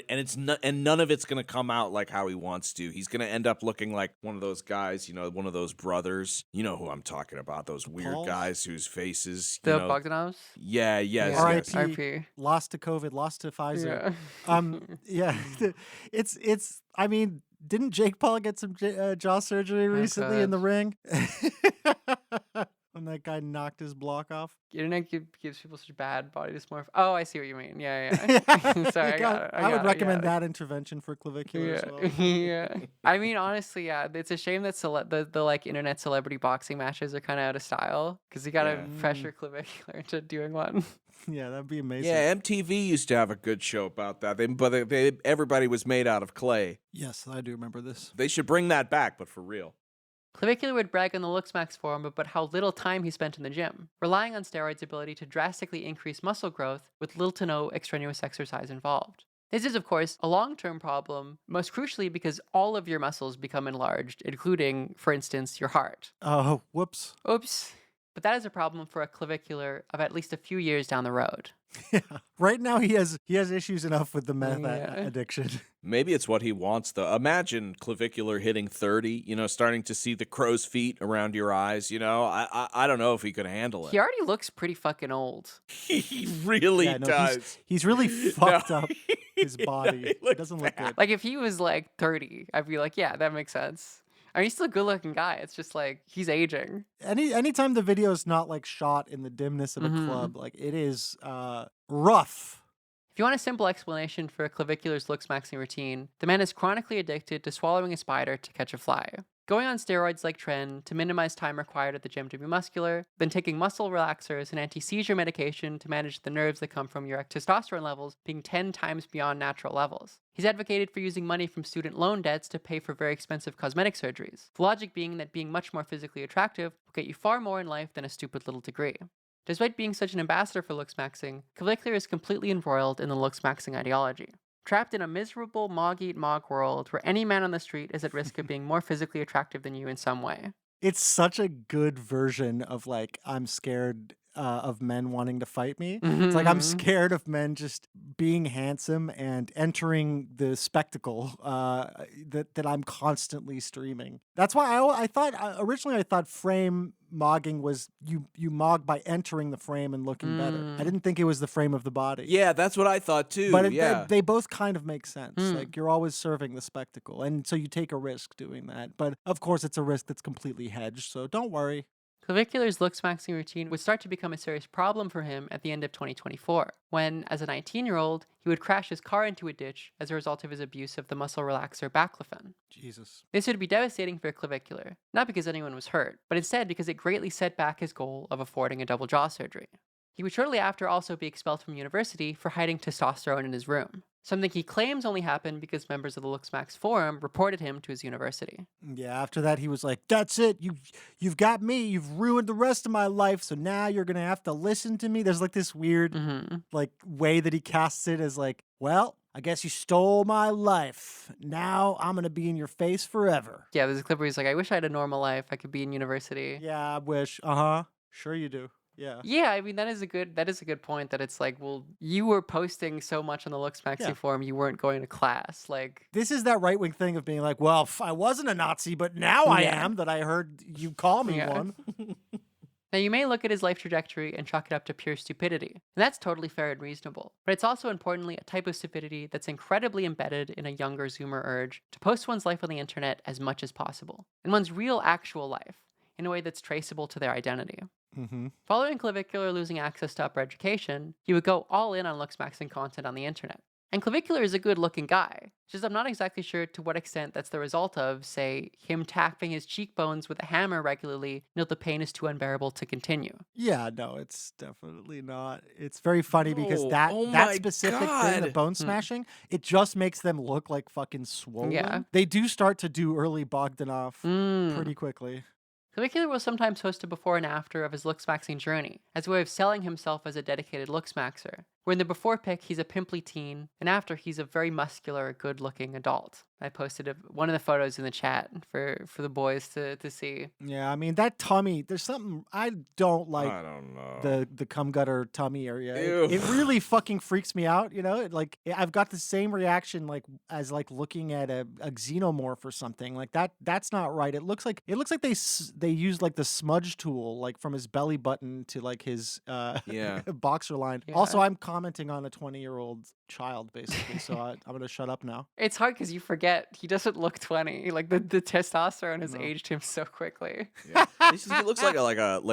And none of it's going to come out like how he wants to. He's going to end up looking like one of those guys, one of those brothers. You know who I'm talking about, those weird guys whose faces, The Bogdanovs? Yeah, yes. R.I.P. Lost to COVID, lost to Pfizer. It's I mean, didn't Jake Paul get some jaw surgery recently in the ring? When that guy knocked his block off. Internet gives people such bad body dysmorphia. Oh, I see what you mean. Yeah. Sorry, I got it. I would recommend that intervention for Clavicular as well. Yeah. I mean, honestly, it's a shame that the like internet celebrity boxing matches are kind of out of style because you got to pressure Clavicular into doing one. Yeah, that'd be amazing. Yeah, MTV used to have a good show about that. Everybody was made out of clay. Yes, I do remember this. They should bring that back, but for real. Clavicular would brag on the Looksmax forum about how little time he spent in the gym, relying on steroids' ability to drastically increase muscle growth with little to no extraneous exercise involved. This is, of course, a long-term problem, most crucially because all of your muscles become enlarged, including, for instance, your heart. Oh, whoops. Oops. But that is a problem for a Clavicular of at least a few years down the road. Yeah. Right now he has issues enough with the meth addiction. Maybe it's what he wants, though. Imagine Clavicular hitting 30, starting to see the crow's feet around your eyes, I don't know if he could handle it. He already looks pretty fucking old. He really does. He's really fucked up his body. It doesn't look good. Like if he was like 30, I'd be like, yeah, that makes sense. I mean, he's still a good-looking guy. It's just like he's aging. Anytime the video is not like shot in the dimness of a club, like it is rough. If you want a simple explanation for Clavicular's looksmaxxing routine, the man is chronically addicted to swallowing a spider to catch a fly. Going on steroids like Tren to minimize time required at the gym to be muscular, then taking muscle relaxers and anti-seizure medication to manage the nerves that come from your testosterone levels being 10 times beyond natural levels. He's advocated for using money from student loan debts to pay for very expensive cosmetic surgeries, the logic being that being much more physically attractive will get you far more in life than a stupid little degree. Despite being such an ambassador for looksmaxxing, Clavicular is completely embroiled in the looksmaxxing ideology. Trapped in a miserable mog-eat-mog world where any man on the street is at risk of being more physically attractive than you in some way. It's such a good version of like, I'm scared of men wanting to fight me. It's like I'm scared of men just being handsome and entering the spectacle that I'm constantly streaming. That's why I thought originally I thought frame mogging was you mog by entering the frame and looking better. I didn't think it was the frame of the body. Yeah, that's what I thought too. But they both kind of make sense. Like you're always serving the spectacle, and so you take a risk doing that. But of course, it's a risk that's completely hedged. So don't worry. Clavicular's looksmaxxing routine would start to become a serious problem for him at the end of 2024, when, as a 19-year-old, he would crash his car into a ditch as a result of his abuse of the muscle relaxer baclofen. Jesus. This would be devastating for Clavicular, not because anyone was hurt, but instead because it greatly set back his goal of affording a double jaw surgery. He would shortly after also be expelled from university for hiding testosterone in his room, something he claims only happened because members of the Looksmax forum reported him to his university. Yeah, after that he was like, that's it, you've got me, you've ruined the rest of my life, so now you're gonna have to listen to me. There's like this weird like way that he casts it as like, well, I guess you stole my life. Now I'm gonna be in your face forever. Yeah, there's a clip where he's like, I wish I had a normal life, I could be in university. Yeah, I wish. Sure you do. Yeah. Yeah, I mean that is a good point that it's like, well, you were posting so much on the looksmaxxing forum, you weren't going to class. Like this is that right-wing thing of being like, well, I wasn't a Nazi, but now I am, that I heard you call me one. Now, you may look at his life trajectory and chalk it up to pure stupidity, and that's totally fair and reasonable. But it's also importantly a type of stupidity that's incredibly embedded in a younger Zoomer urge to post one's life on the internet as much as possible, and one's real actual life, in a way that's traceable to their identity. Following Clavicular losing access to upper education, he would go all in on looksmaxxing content on the internet. And Clavicular is a good-looking guy, just I'm not exactly sure to what extent that's the result of, say, him tapping his cheekbones with a hammer regularly until the pain is too unbearable to continue. Yeah, no, it's definitely not. It's very funny because that specific thing, the bone smashing, it just makes them look like fucking swollen. Yeah. They do start to do early Bogdanov pretty quickly. Clavicular will sometimes post a before and after of his looksmaxxing journey, as a way of selling himself as a dedicated looksmaxer, where in the before pic he's a pimply teen, and after he's a very muscular, good-looking adult. I posted one of the photos in the chat for the boys to see. Yeah, I mean, that tummy, there's something, I don't like. I don't know. The cum gutter tummy area. Ew. It really fucking freaks me out, you know? Like, I've got the same reaction like as like looking at a xenomorph or something. Like that's not right. It looks like they used like the smudge tool like from his belly button to like his boxer line. Yeah. Also, I'm commenting on a 20-year-old child basically, so I'm going to shut up now. It's hard because you forget he doesn't look 20. Like the testosterone has aged him so quickly. Yeah. He looks like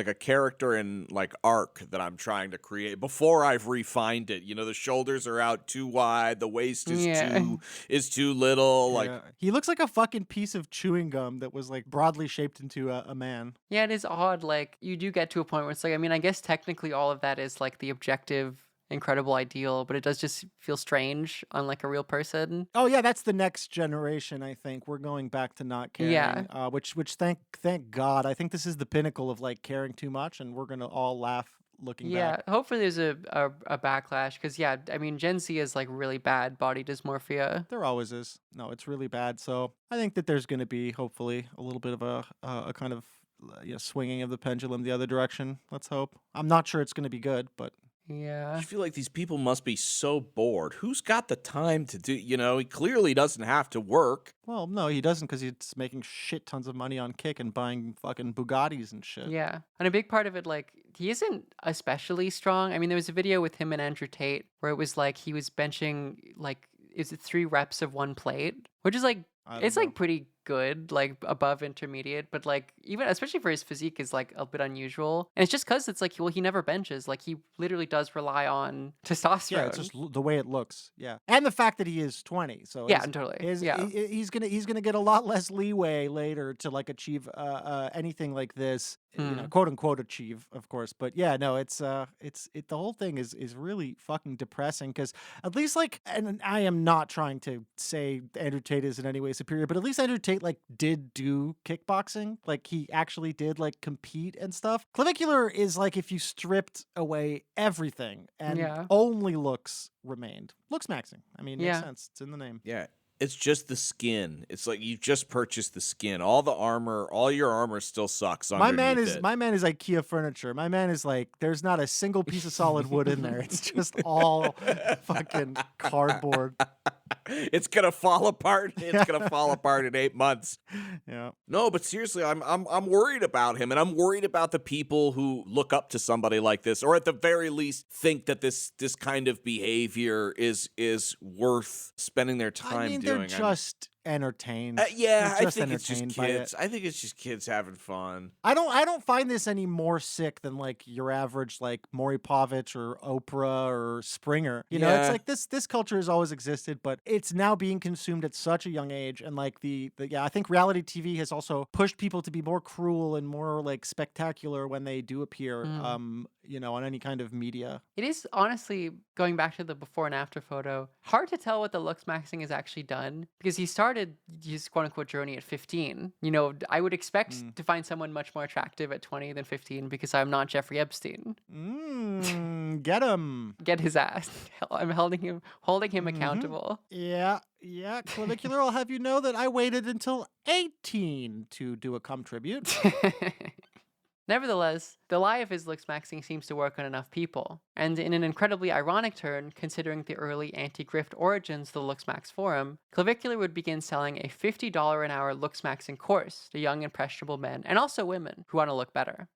a character in like Arc that I'm trying to create before I've refined it. You know, the shoulders are out too wide, the waist is too little. Like he looks like a fucking piece of chewing gum that was like broadly shaped into a man. Yeah, it is odd. Like you do get to a point where it's like, I mean, I guess technically all of that is like the objective incredible ideal, but it does just feel strange on like a real person. Oh yeah, that's the next generation. I think we're going back to not caring. Yeah. Which thank God. I think this is the pinnacle of like caring too much, and we're gonna all laugh looking back. Yeah, hopefully there's a backlash because I mean Gen Z is like really bad body dysmorphia. There always is. No, it's really bad. So I think that there's gonna be hopefully a little bit of a kind of swinging of the pendulum the other direction. Let's hope. I'm not sure it's gonna be good, but. Yeah. I feel like these people must be so bored. Who's got the time to do, he clearly doesn't have to work. Well, no, he doesn't because he's making shit tons of money on Kick and buying fucking Bugattis and shit. Yeah. And a big part of it, like, he isn't especially strong. I mean, there was a video with him and Andrew Tate where it was like he was benching, like, is it 3 reps of one plate? Which is like, it's like pretty good, like above intermediate, but like even especially for his physique is like a bit unusual. And it's just because it's like, well, he never benches. Like he literally does rely on testosterone. Yeah, it's just the way it looks. Yeah, and the fact that he is 20, so yeah, totally. he's gonna get a lot less leeway later to like achieve anything like this. You know, quote unquote achieve, of course. But yeah, no, the whole thing is really fucking depressing because at least like, and I am not trying to say Andrew Tate is in any way superior, but at least Andrew Tate like did do kickboxing, like he actually did like compete and stuff. Clavicular is like if you stripped away everything and only looks remained. Looksmaxxing. I mean, makes sense. It's in the name. Yeah. It's just the skin. It's like you just purchased the skin. All the armor, all your armor still sucks. My man is IKEA furniture. My man is like, there's not a single piece of solid wood in there. It's just all fucking cardboard. It's gonna fall apart. It's gonna fall apart in 8 months. Yeah. No, but seriously, I'm worried about him, and I'm worried about the people who look up to somebody like this, or at the very least think that this kind of behavior is worth spending their time doing. They're just entertained. Yeah, I think it's just kids. I think it's just kids having fun. I don't find this any more sick than like your average like Maury Povich or Oprah or Springer. You know, it's like this culture has always existed, but it's now being consumed at such a young age. And like I think reality TV has also pushed people to be more cruel and more like spectacular when they do appear. You know, on any kind of media. It is honestly, going back to the before and after photo, hard to tell what the looksmaxxing has actually done because he started his quote unquote journey at 15. You know, I would expect to find someone much more attractive at 20 than 15 because I'm not Jeffrey Epstein. Get him. Get his ass. I'm holding him accountable. Yeah, Clavicular, I'll have you know that I waited until 18 to do a cum tribute. Nevertheless, the lie of his looksmaxxing seems to work on enough people, and in an incredibly ironic turn, considering the early anti-grift origins of the Looksmax forum, Clavicular would begin selling a $50 an hour looksmaxxing course to young impressionable men, and also women, who want to look better.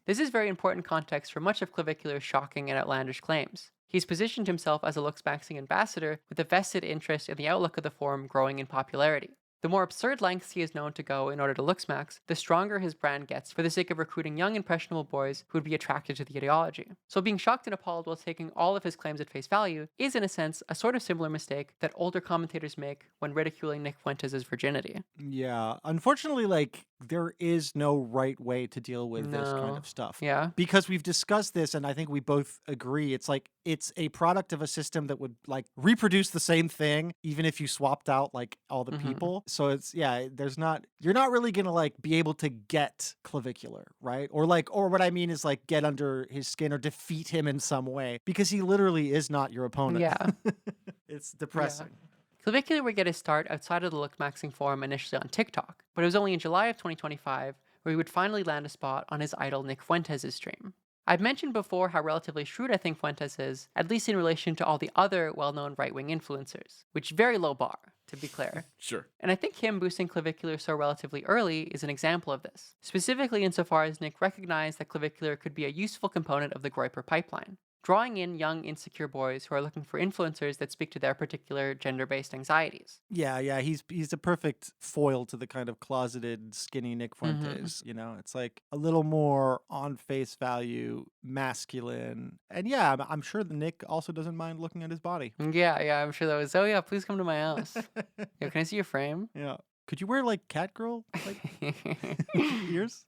This is very important context for much of Clavicular's shocking and outlandish claims. He's positioned himself as a looksmaxxing ambassador with a vested interest in the outlook of the forum growing in popularity. The more absurd lengths he is known to go in order to looksmax, the stronger his brand gets for the sake of recruiting young impressionable boys who would be attracted to the ideology. So being shocked and appalled while taking all of his claims at face value is in a sense a sort of similar mistake that older commentators make when ridiculing Nick Fuentes' virginity. Yeah, unfortunately, like there is no right way to deal with this kind of stuff. Yeah. Because we've discussed this and I think we both agree it's like it's a product of a system that would like reproduce the same thing even if you swapped out like all the people. So it's you're not really gonna like be able to get Clavicular, right? Or what I mean is like get under his skin or defeat him in some way because he literally is not your opponent. Yeah. It's depressing. Yeah. Clavicular would get his start outside of the Lookmaxxing forum initially on TikTok, but it was only in July of 2025 where he would finally land a spot on his idol Nick Fuentes' stream. I've mentioned before how relatively shrewd I think Fuentes is, at least in relation to all the other well-known right-wing influencers, which very low bar, to be clear. Sure. And I think him boosting Clavicular so relatively early is an example of this, specifically insofar as Nick recognized that Clavicular could be a useful component of the Groyper pipeline, drawing in young, insecure boys who are looking for influencers that speak to their particular gender-based anxieties. Yeah, he's a perfect foil to the kind of closeted, skinny Nick Fuentes. You know, it's like a little more on face value, masculine, and yeah, I'm sure that Nick also doesn't mind looking at his body. Yeah, I'm sure that was. Oh yeah, please come to my house. Yo, can I see your frame? Yeah, could you wear like Catgirl like ears?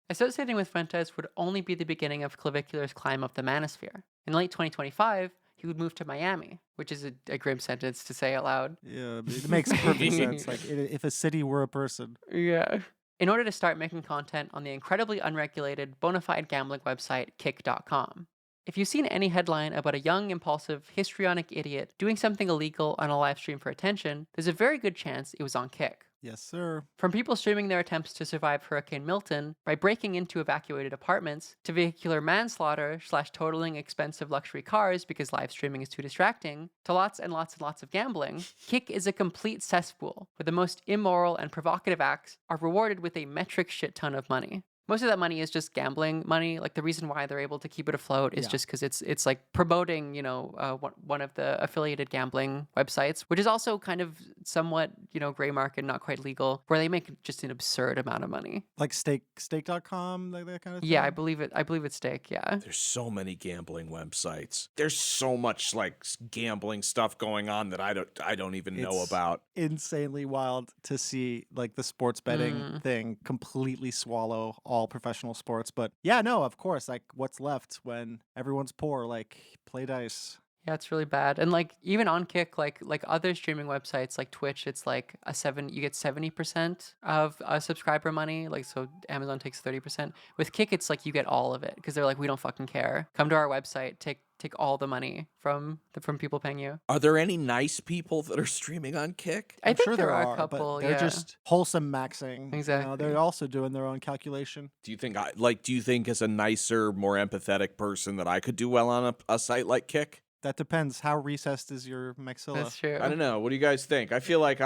Associating with Fuentes would only be the beginning of Clavicular's climb up the manosphere. In late 2025, he would move to Miami, which is a grim sentence to say out loud. Yeah, it makes perfect sense. Like if a city were a person. Yeah. In order to start making content on the incredibly unregulated, bona fide gambling website kick.com. If you've seen any headline about a young, impulsive, histrionic idiot doing something illegal on a live stream for attention, there's a very good chance it was on Kick. Yes, sir. From people streaming their attempts to survive Hurricane Milton by breaking into evacuated apartments, to vehicular manslaughter / totaling expensive luxury cars because live streaming is too distracting, to lots and lots and lots of gambling, Kick is a complete cesspool where the most immoral and provocative acts are rewarded with a metric shit ton of money. Most of that money is just gambling money. Like the reason why they're able to keep it afloat is just because it's like promoting, one of the affiliated gambling websites, which is also kind of somewhat, gray market, not quite legal, where they make just an absurd amount of money. Like stake.com, like that kind of thing? Yeah, I believe it's Stake, yeah. There's so many gambling websites. There's so much like gambling stuff going on that I don't even know about. Insanely wild to see like the sports betting thing completely swallow all professional sports. But yeah, no, of course, like what's left when everyone's poor, like play dice. Yeah, it's really bad. And like even on Kick, like other streaming websites like Twitch, it's like you get 70% of subscriber money. Like so Amazon takes 30%. With Kick, it's like you get all of it because they're like, we don't fucking care. Come to our website, take all the money from people paying you. Are there any nice people that are streaming on Kick? I think sure there are a but couple. they're just wholesome maxing. Exactly. They're also doing their own calculation. Do you think as a nicer, more empathetic person that I could do well on a site like Kick? That depends. How recessed is your maxilla? That's true. I don't know. What do you guys think? I feel like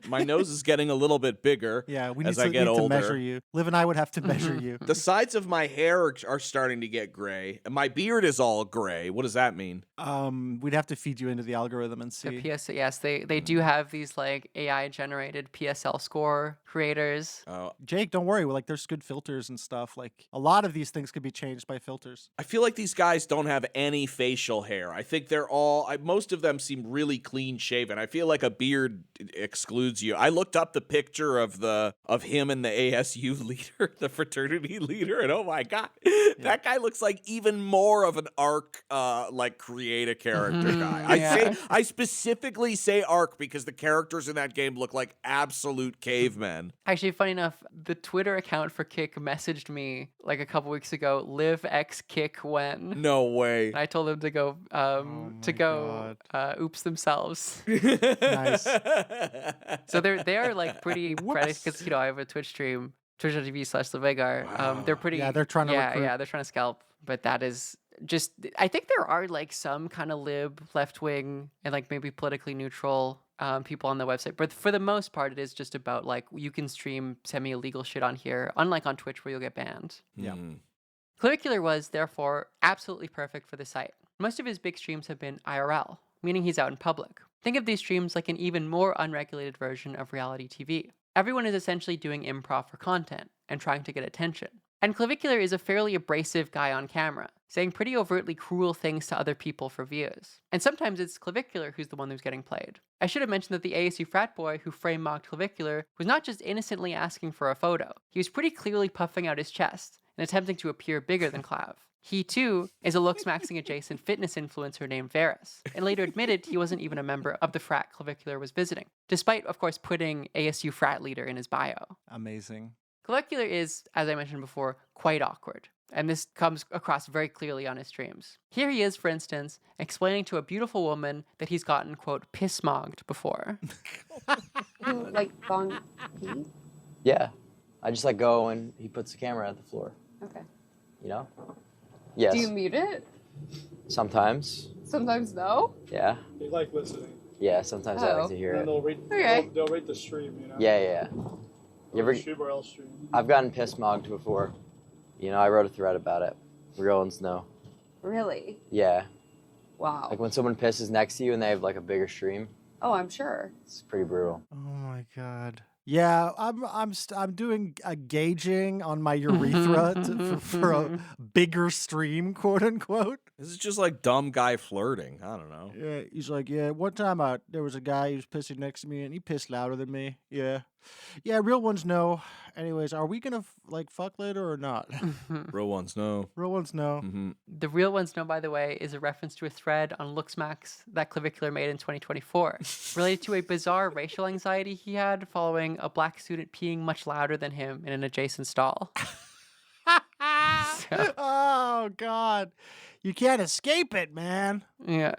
my nose is getting a little bit bigger. Yeah, we as need I get older. to measure you. Liv and I would have to measure you. The sides of my hair are starting to get gray. And my beard is all gray. What does that mean? We'd have to feed you into the algorithm and see. Yes, they do have these like AI generated PSL score creators. Oh, Jake, don't worry. Like there's good filters and stuff. Like a lot of these things could be changed by filters. I feel like these guys don't have any facial hair. I think they're all. Most of them seem really clean shaven. I feel like a beard excludes you. I looked up the picture of him and the ASU leader, the fraternity leader, and oh my god, that guy looks like even more of an arc, like create a character guy. I specifically say arc because the characters in that game look like absolute cavemen. Actually, funny enough, the Twitter account for Kick messaged me like a couple weeks ago. Live X Kick when. No way. And I told them to go. Oops themselves. Nice. So they are like pretty because I have a Twitch stream, twitch.tv/LeVegar. Wow. They're pretty. Yeah, they're trying to recruit. Yeah, they're trying to scalp. But that is just. I think there are like some kind of lib, left wing, and like maybe politically neutral people on the website. But for the most part, it is just about like you can stream semi-illegal shit on here, unlike on Twitch where you'll get banned. Yeah. Clavicular was therefore absolutely perfect for the site. Most of his big streams have been IRL, meaning he's out in public. Think of these streams like an even more unregulated version of reality TV. Everyone is essentially doing improv for content and trying to get attention. And Clavicular is a fairly abrasive guy on camera, saying pretty overtly cruel things to other people for views. And sometimes it's Clavicular who's the one who's getting played. I should have mentioned that the ASU frat boy who frame-mogged Clavicular was not just innocently asking for a photo. He was pretty clearly puffing out his chest and attempting to appear bigger than Clav. He, too, is a looksmaxxing adjacent fitness influencer named Varys, and later admitted he wasn't even a member of the frat Clavicular was visiting, despite, of course, putting ASU frat leader in his bio. Amazing. Clavicular is, as I mentioned before, quite awkward, and this comes across very clearly on his streams. Here he is, for instance, explaining to a beautiful woman that he's gotten, quote, piss-mogged before. Like bong pee? Yeah. I just go and he puts the camera at the floor. Okay. You know? Yes. Do you mute it? Sometimes. Sometimes no? Yeah. They like listening. Yeah, sometimes I like to hear And it. they'll rate the stream, you know? Yeah. You ever, Stream or else stream. I've gotten piss-mogged before. You know, I wrote a thread about it. Real ones know. Really? Yeah. Wow. Like when someone pisses next to you and they have like a bigger stream. Oh, I'm sure. It's pretty brutal. Oh my god. Yeah, I'm doing a gauging on my urethra for a bigger stream, quote unquote. This is just like dumb guy flirting. I don't know. Yeah, he's like, yeah. One time, there was a guy who was pissing next to me, and he pissed louder than me. Yeah, real ones know. Anyways, are we gonna fuck later or not? Real ones know. Real ones know. Mm-hmm. The real ones know, by the way, is a reference to a thread on Looksmax that Clavicular made in 2024, related to a bizarre racial anxiety he had following a black student peeing much louder than him in an adjacent stall. Oh God, you can't escape it, man. Yeah.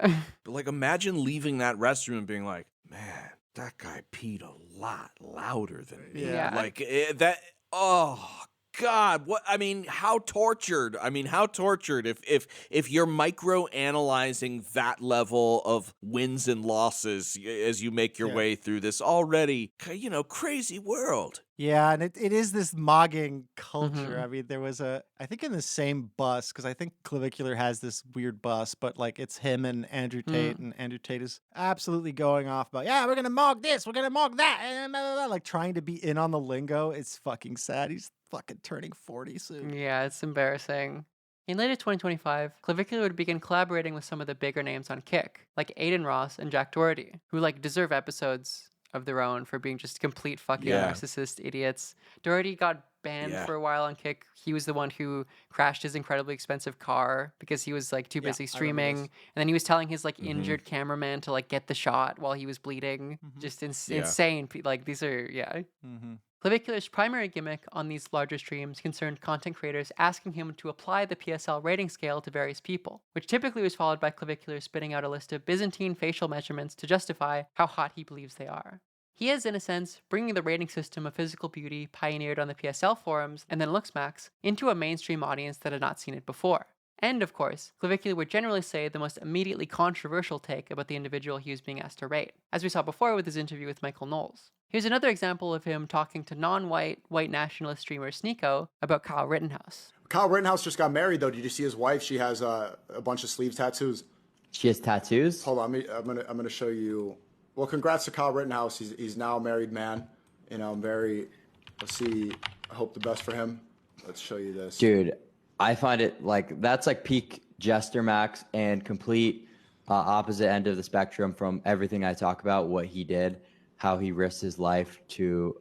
But imagine leaving that restroom and being like, man, that guy peed a lot louder than me. Yeah. Oh God, what I mean, how tortured? How tortured if you're micro analyzing that level of wins and losses as you make your way through this already, crazy world. Yeah, and it is this mogging culture. Mhm. I mean, there was I think in the same bus, because I think Clavicular has this weird bus, but like it's him and Andrew Tate, and Andrew Tate is absolutely going off about, yeah, we're gonna mog this, we're gonna mog that, and blah, blah, blah, like trying to be in on the lingo. It's fucking sad. He's fucking turning 40 soon. Yeah, it's embarrassing. In later 2025, Clavicular would begin collaborating with some of the bigger names on Kick, like Aiden Ross and Jack Doherty, who deserve episodes of their own for being just complete fucking narcissist idiots. Doherty got banned for a while on Kick. He was the one who crashed his incredibly expensive car because he was too busy streaming, and then he was telling his injured cameraman to get the shot while he was bleeding. Just insane. These are Clavicular's primary gimmick on these larger streams concerned content creators asking him to apply the PSL rating scale to various people, which typically was followed by Clavicular spitting out a list of Byzantine facial measurements to justify how hot he believes they are. He is, in a sense, bringing the rating system of physical beauty pioneered on the PSL forums and then looksmaxx into a mainstream audience that had not seen it before. And, of course, Clavicular would generally say the most immediately controversial take about the individual he was being asked to rate, as we saw before with his interview with Michael Knowles. Here's another example of him talking to non-white, white nationalist streamer Sneeko about Kyle Rittenhouse. Kyle Rittenhouse just got married, though. Did you see his wife? She has a bunch of sleeve tattoos. She has tattoos? Hold on, I'm gonna show you. Well, congrats to Kyle Rittenhouse. He's now a married man. I'm very. Let's see. I hope the best for him. Let's show you this. Dude, I find it that's peak Jester Max and complete opposite end of the spectrum from everything I talk about, what he did, how he risked his life to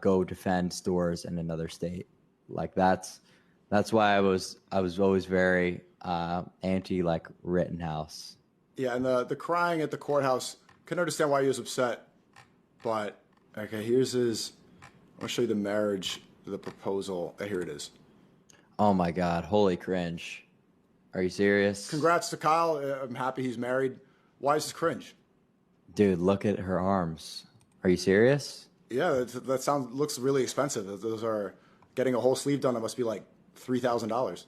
go defend stores in another state. That's why I was always very anti Rittenhouse. Yeah, and the crying at the courthouse, couldn't understand why he was upset. But okay, here's his. I'll show you the marriage, the proposal. Here it is. Oh my God, holy cringe. Are you serious? Congrats to Kyle. I'm happy he's married. Why is this cringe? Dude, look at her arms. Are you serious? Yeah, that looks really expensive. Those are getting a whole sleeve done. That must be like $3,000.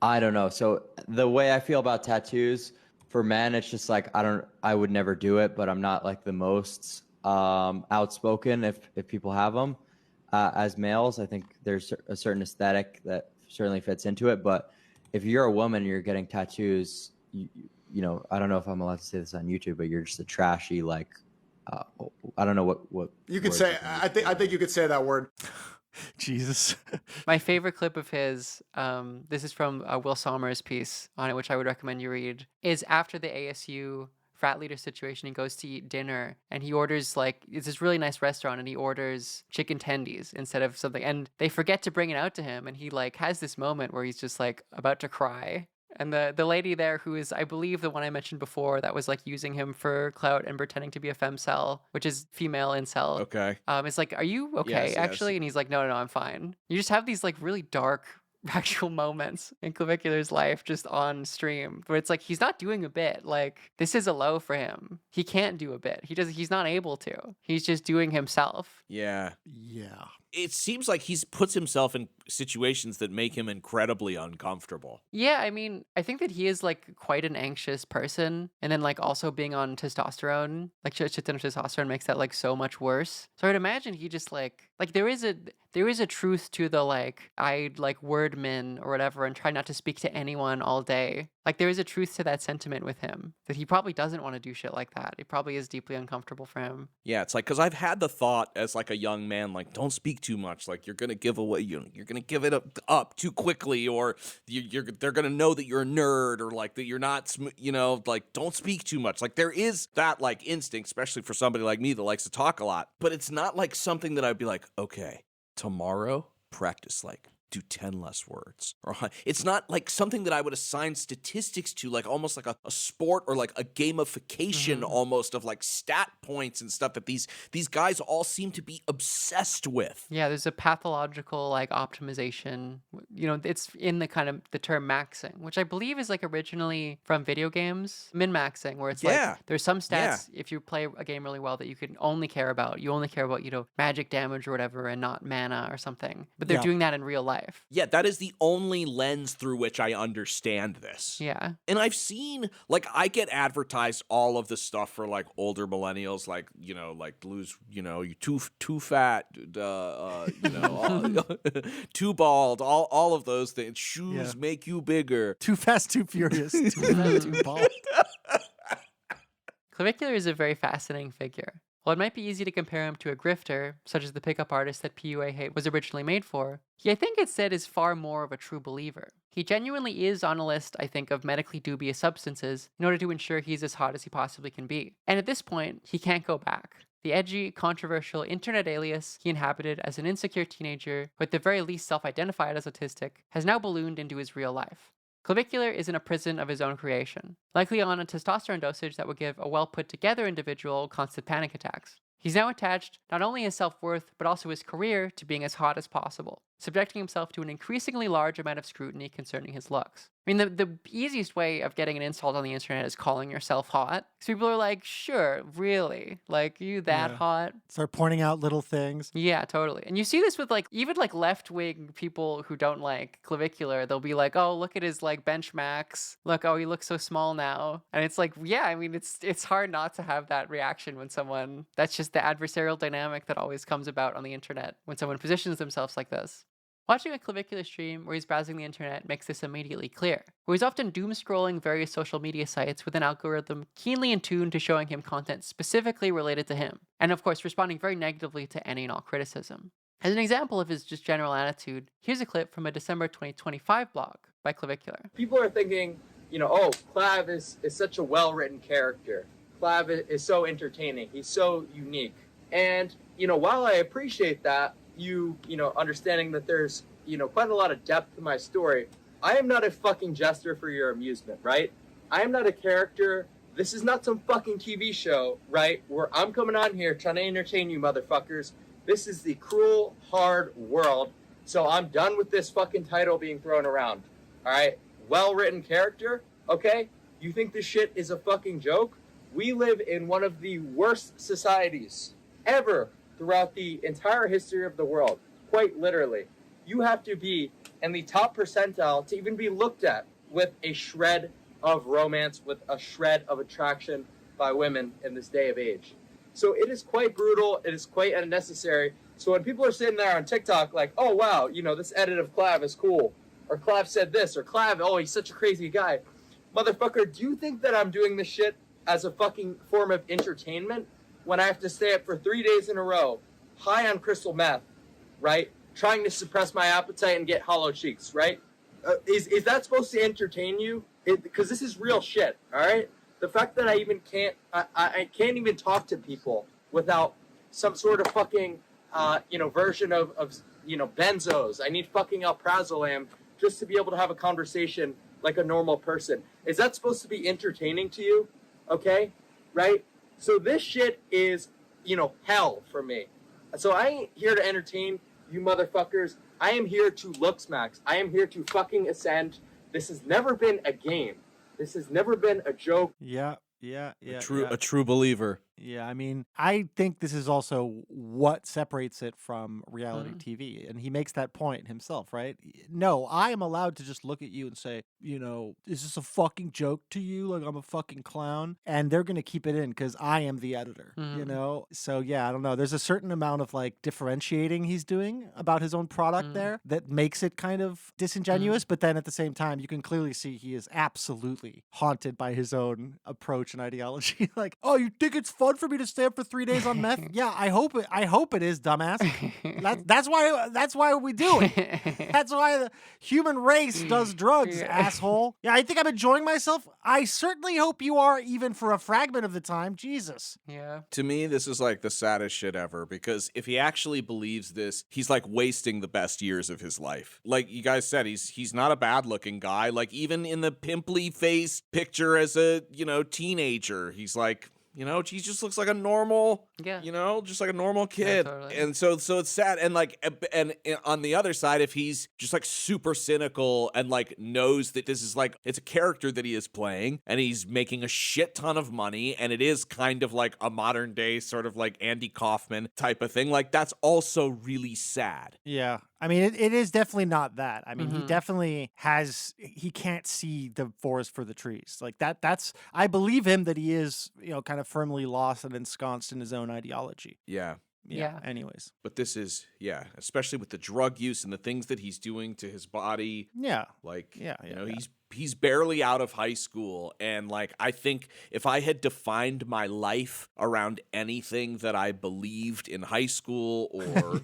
I don't know. So the way I feel about tattoos for men, it's just I would never do it, but I'm not the most outspoken if people have them. As males, I think there's a certain aesthetic that certainly fits into it. But if you're a woman and you're getting tattoos, you know, I don't know if I'm allowed to say this on YouTube, but you're just a trashy, I don't know what you could say. I think you could say that word. Jesus. My favorite clip of his, this is from Will Sommer's piece on it, which I would recommend you read, is after the ASU frat leader situation. He goes to eat dinner and he orders it's this really nice restaurant and he orders chicken tendies instead of something, and they forget to bring it out to him, and he has this moment where he's just about to cry. And the lady there, who is, I believe, the one I mentioned before that was using him for clout and pretending to be a femcel, which is female incel. Okay. It's are you okay, Yes, actually? yes. And he's no, I'm fine. You just have these really dark actual moments in Clavicular's life just on stream where it's he's not doing a bit. This is a low for him. He can't do a bit. He's not able to. He's just doing himself. Yeah. Yeah. It seems like he's puts himself in situations that make him incredibly uncomfortable. Yeah, I mean, I think that he is quite an anxious person, and then also being on testosterone, shit ton of testosterone makes that so much worse. So I'd imagine he just there is a truth to the I word min or whatever and try not to speak to anyone all day. There is a truth to that sentiment with him that he probably doesn't want to do shit like that. It probably is deeply uncomfortable for him. Yeah, it's because I've had the thought as a young man, don't speak too much. You're gonna give away, you're gonna give it up too quickly, or they're gonna know that you're a nerd, or that you're not, don't speak too much. There is that instinct, especially for somebody like me that likes to talk a lot. But it's not something that I'd be okay, tomorrow practice do 10 less words. Or it's not something that I would assign statistics to, almost a sport or a gamification almost of stat points and stuff that these guys all seem to be obsessed with. Yeah, there's a pathological optimization. It's in the kind of the term maxing, which I believe is originally from video games, min-maxing, where it's there's some stats if you play a game really well that you can only care about. You only care about, magic damage or whatever and not mana or something. But they're doing that in real life. life. Yeah, that is the only lens through which I understand this. Yeah. And I've seen, like, I get advertised all of the stuff for, like, older millennials, like, like lose, you too fat, too bald, all of those things. Shoes make you bigger. Too fast, too furious. Too fat, too bald. Clavicular is a very fascinating figure. While it might be easy to compare him to a grifter, such as the pickup artist that PUA Hate was originally made for, he I think instead is far more of a true believer. He genuinely is on a list, I think, of medically dubious substances in order to ensure he's as hot as he possibly can be. And at this point, he can't go back. The edgy, controversial internet alias he inhabited as an insecure teenager, who at the very least self-identified as autistic, has now ballooned into his real life. Clavicular is in a prison of his own creation, likely on a testosterone dosage that would give a well-put-together individual constant panic attacks. He's now attached not only his self-worth, but also his career to being as hot as possible, subjecting himself to an increasingly large amount of scrutiny concerning his looks. I mean, the easiest way of getting an insult on the internet is calling yourself hot. Because people are like, sure, really? Like, you that hot? Start pointing out little things. Yeah, totally. And you see this with, like, even, like, left-wing people who don't like Clavicular. They'll be like, oh, look at his, like, bench max. Look, oh, he looks so small now. And it's like, yeah, I mean, it's hard not to have that reaction when someone... That's just the adversarial dynamic that always comes about on the internet when someone positions themselves like this. Watching a Clavicular stream where he's browsing the internet makes this immediately clear, where he's often doom-scrolling various social media sites with an algorithm keenly in tune to showing him content specifically related to him, and of course responding very negatively to any and all criticism. As an example of his just general attitude, here's a clip from a December 2025 blog by Clavicular. People are thinking, oh, Clav is such a well-written character. Clav is so entertaining. He's so unique. And, while I appreciate that, you understanding that there's, quite a lot of depth to my story, I am not a fucking jester for your amusement, right? I am not a character. This is not some fucking TV show, right? Where I'm coming on here trying to entertain you motherfuckers. This is the cruel, hard world. So I'm done with this fucking title being thrown around, all right? Well-written character, okay? You think this shit is a fucking joke? We live in one of the worst societies ever throughout the entire history of the world, quite literally. You have to be in the top percentile to even be looked at with a shred of romance, with a shred of attraction by women in this day of age. So it is quite brutal, it is quite unnecessary. So when people are sitting there on TikTok like, oh wow, this edit of Clav is cool, or Clav said this, or Clav, oh, he's such a crazy guy. Motherfucker, do you think that I'm doing this shit as a fucking form of entertainment? When I have to stay up for 3 days in a row, high on crystal meth, right? Trying to suppress my appetite and get hollow cheeks, right? Is that supposed to entertain you? Because this is real shit, all right? The fact that I even can't, I can't even talk to people without some sort of fucking, version of benzos. I need fucking alprazolam just to be able to have a conversation like a normal person. Is that supposed to be entertaining to you? Okay, right? So this shit is, hell for me. So I ain't here to entertain you motherfuckers. I am here to looksmax. I am here to fucking ascend. This has never been a game. This has never been a joke. Yeah. A true believer. Yeah, I mean, I think this is also what separates it from reality TV. And he makes that point himself, right? No, I am allowed to just look at you and say, is this a fucking joke to you? Like I'm a fucking clown? And they're going to keep it in because I am the editor, So yeah, I don't know. There's a certain amount of like differentiating he's doing about his own product there that makes it kind of disingenuous. But then at the same time, you can clearly see he is absolutely haunted by his own approach and ideology. Like, oh, you think it's fun for me to stay up for 3 days on meth? Yeah, I hope it is, dumbass. That's why we do it. That's why the human race does drugs, asshole. Yeah, I think I'm enjoying myself. I certainly hope you are, even for a fragment of the time. Jesus. Yeah. To me, this is like the saddest shit ever, because if he actually believes this, he's like wasting the best years of his life. Like you guys said, he's not a bad looking guy. Like even in the pimply faced picture as a, teenager, he's like, he just looks like a normal, just like a normal kid. Yeah, totally. And so it's sad. And like, and on the other side, if he's just like super cynical and like knows that this is like, it's a character that he is playing and he's making a shit ton of money and it is kind of like a modern day sort of like Andy Kaufman type of thing, like that's also really sad. Yeah. I mean, it is definitely not that. I mean, he definitely he can't see the forest for the trees. Like that's, I believe him that he is, kind of firmly lost and ensconced in his own ideology. Yeah. Yeah. Anyways. But this is, especially with the drug use and the things that he's doing to his body. Yeah. Like, he's barely out of high school. And like, I think if I had defined my life around anything that I believed in high school or,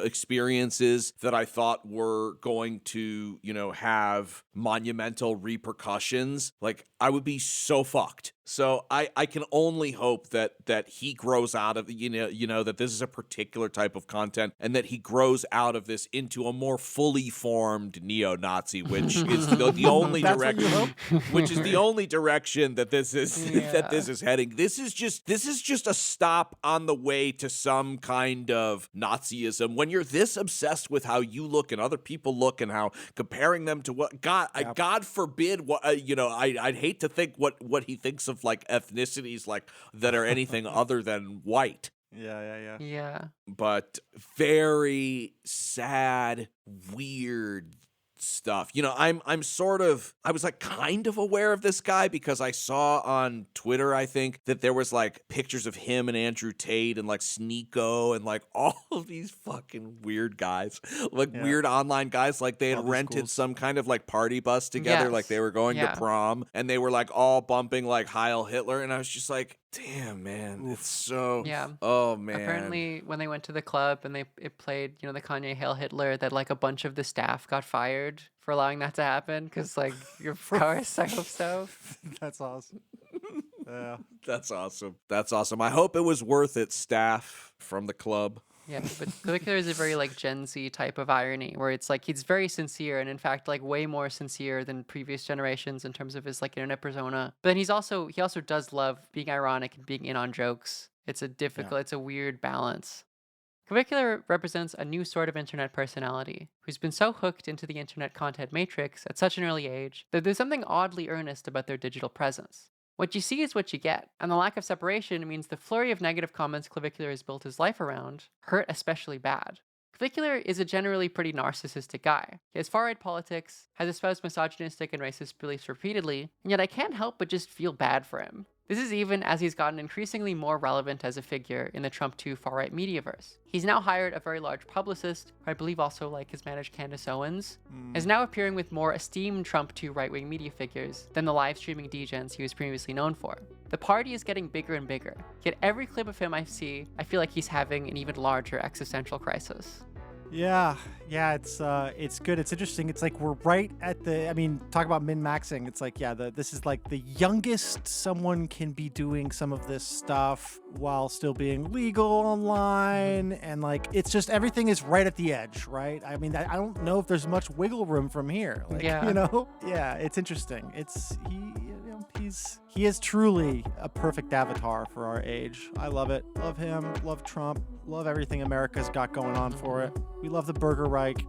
experiences that I thought were going to, have monumental repercussions, like I would be so fucked. So I can only hope that he grows out of, that this is a particular type of content and that he grows out of this into a more fully formed neo-Nazi, which is the only direction, which is the only direction that this is that this is heading. This is just a stop on the way to some kind of Nazism. When you're this obsessed with how you look and other people look and how comparing them to what God forbid what I'd hate to think what he thinks of like ethnicities like that are anything other than white. Yeah. But very sad, weird stuff. I was like kind of aware of this guy because I saw on Twitter, I think, that there was like pictures of him and Andrew Tate and like Sneeko and like all of these fucking weird guys, like weird online guys, like they had rented some kind of like party bus together, like they were going to prom and they were like all bumping like Heil Hitler, and I was just like, damn, man, it's so oh man. Apparently when they went to the club and it played, the Kanye Hail Hitler, that like a bunch of the staff got fired for allowing that to happen because like your car is psycho so. That's awesome. Yeah. That's awesome. I hope it was worth it, staff from the club. Yeah, but Clavicular is a very like Gen Z type of irony where it's like he's very sincere and in fact like way more sincere than previous generations in terms of his like internet persona. But then he also does love being ironic and being in on jokes. It's a weird balance. Clavicular represents a new sort of internet personality who's been so hooked into the internet content matrix at such an early age that there's something oddly earnest about their digital presence. What you see is what you get, and the lack of separation means the flurry of negative comments Clavicular has built his life around hurt especially bad. Clavicular is a generally pretty narcissistic guy. He has far-right politics, has espoused misogynistic and racist beliefs repeatedly, and yet I can't help but just feel bad for him. This is even as he's gotten increasingly more relevant as a figure in the Trump 2 far-right mediaverse. He's now hired a very large publicist, who I believe also has managed Candace Owens, is now appearing with more esteemed Trump 2 right-wing media figures than the live-streaming degens he was previously known for. The party is getting bigger and bigger, yet every clip of him I see, I feel like he's having an even larger existential crisis. Yeah, it's good. It's interesting. It's like we're right at talk about min-maxing. It's like, this is like the youngest someone can be doing some of this stuff while still being legal online. And like, it's just, everything is right at the edge, right? I mean, I don't know if there's much wiggle room from here. Like, it's interesting. He is truly a perfect avatar for our age. I love it. Love him. Love Trump. Love everything America's got going on for it. We love the Burger Reich.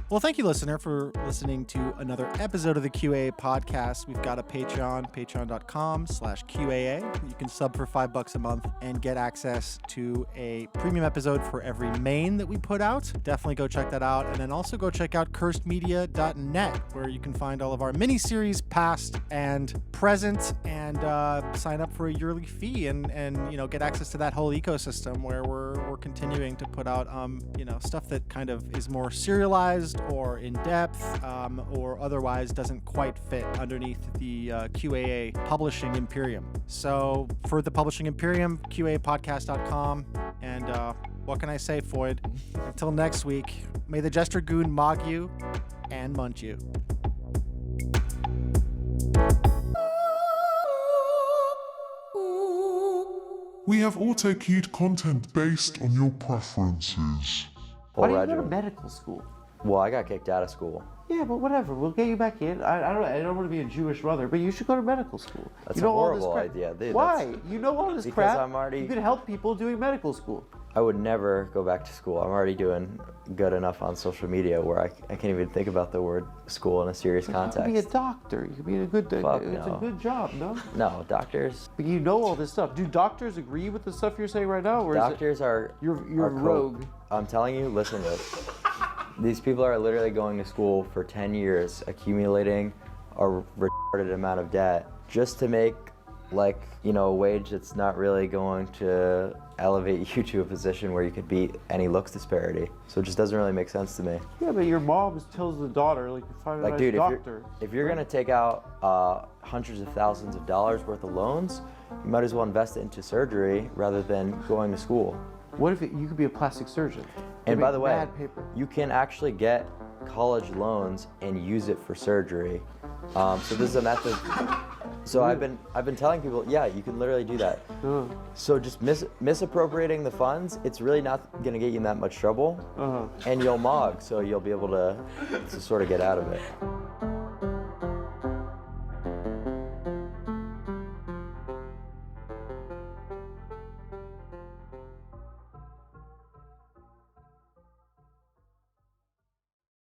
Well, thank you, listener, for listening to another episode of the QAA podcast. We've got a Patreon, patreon.com/QAA. You can sub for $5 a month and get access to a premium episode for every main that we put out. Definitely go check that out. And then also go check out cursedmedia.net, where you can find all of our miniseries, past and present, and sign up for a yearly fee and get access to that whole ecosystem where we're continuing to put out stuff that kind of is more serialized or in depth, or otherwise doesn't quite fit underneath the QAA publishing imperium. So for the publishing imperium, QAPodcast.com. And what can I say, Foyd? Until next week, may the Jester Goon mog you and munch you. We have auto-queued content based on your preferences. Why do you go to medical school? Well, I got kicked out of school. Yeah, but whatever. We'll get you back in. I don't want to be a Jewish mother, but you should go to medical school. That's a horrible idea. Dude, why? You know all this because crap. I'm already. You could help people doing medical school. I would never go back to school. I'm already doing good enough on social media where I can't even think about the word school in a serious context. You could be a doctor. You could be a good doctor. It's a good job, no? No, doctors. But you know all this stuff. Do doctors agree with the stuff you're saying right now? Or doctors are you're a rogue. I'm telling you, listen to this. These people are literally going to school for 10 years, accumulating a retarded amount of debt just to make, like, you know, a wage that's not really going to elevate you to a position where you could beat any looks disparity. So it just doesn't really make sense to me. Yeah, but your mom tells the daughter, like, find a Like, nice dude, doctor. if you're gonna take out hundreds of thousands of dollars worth of loans, you might as well invest it into surgery rather than going to school. What if you could be a plastic surgeon? And You by make the way, mad paper. you can actually get college loans and use it for surgery. So this is a method. So I've been telling people, yeah, you can literally do that. So just misappropriating the funds, it's really not gonna get you in that much trouble, and you'll mog, so you'll be able to sort of get out of it.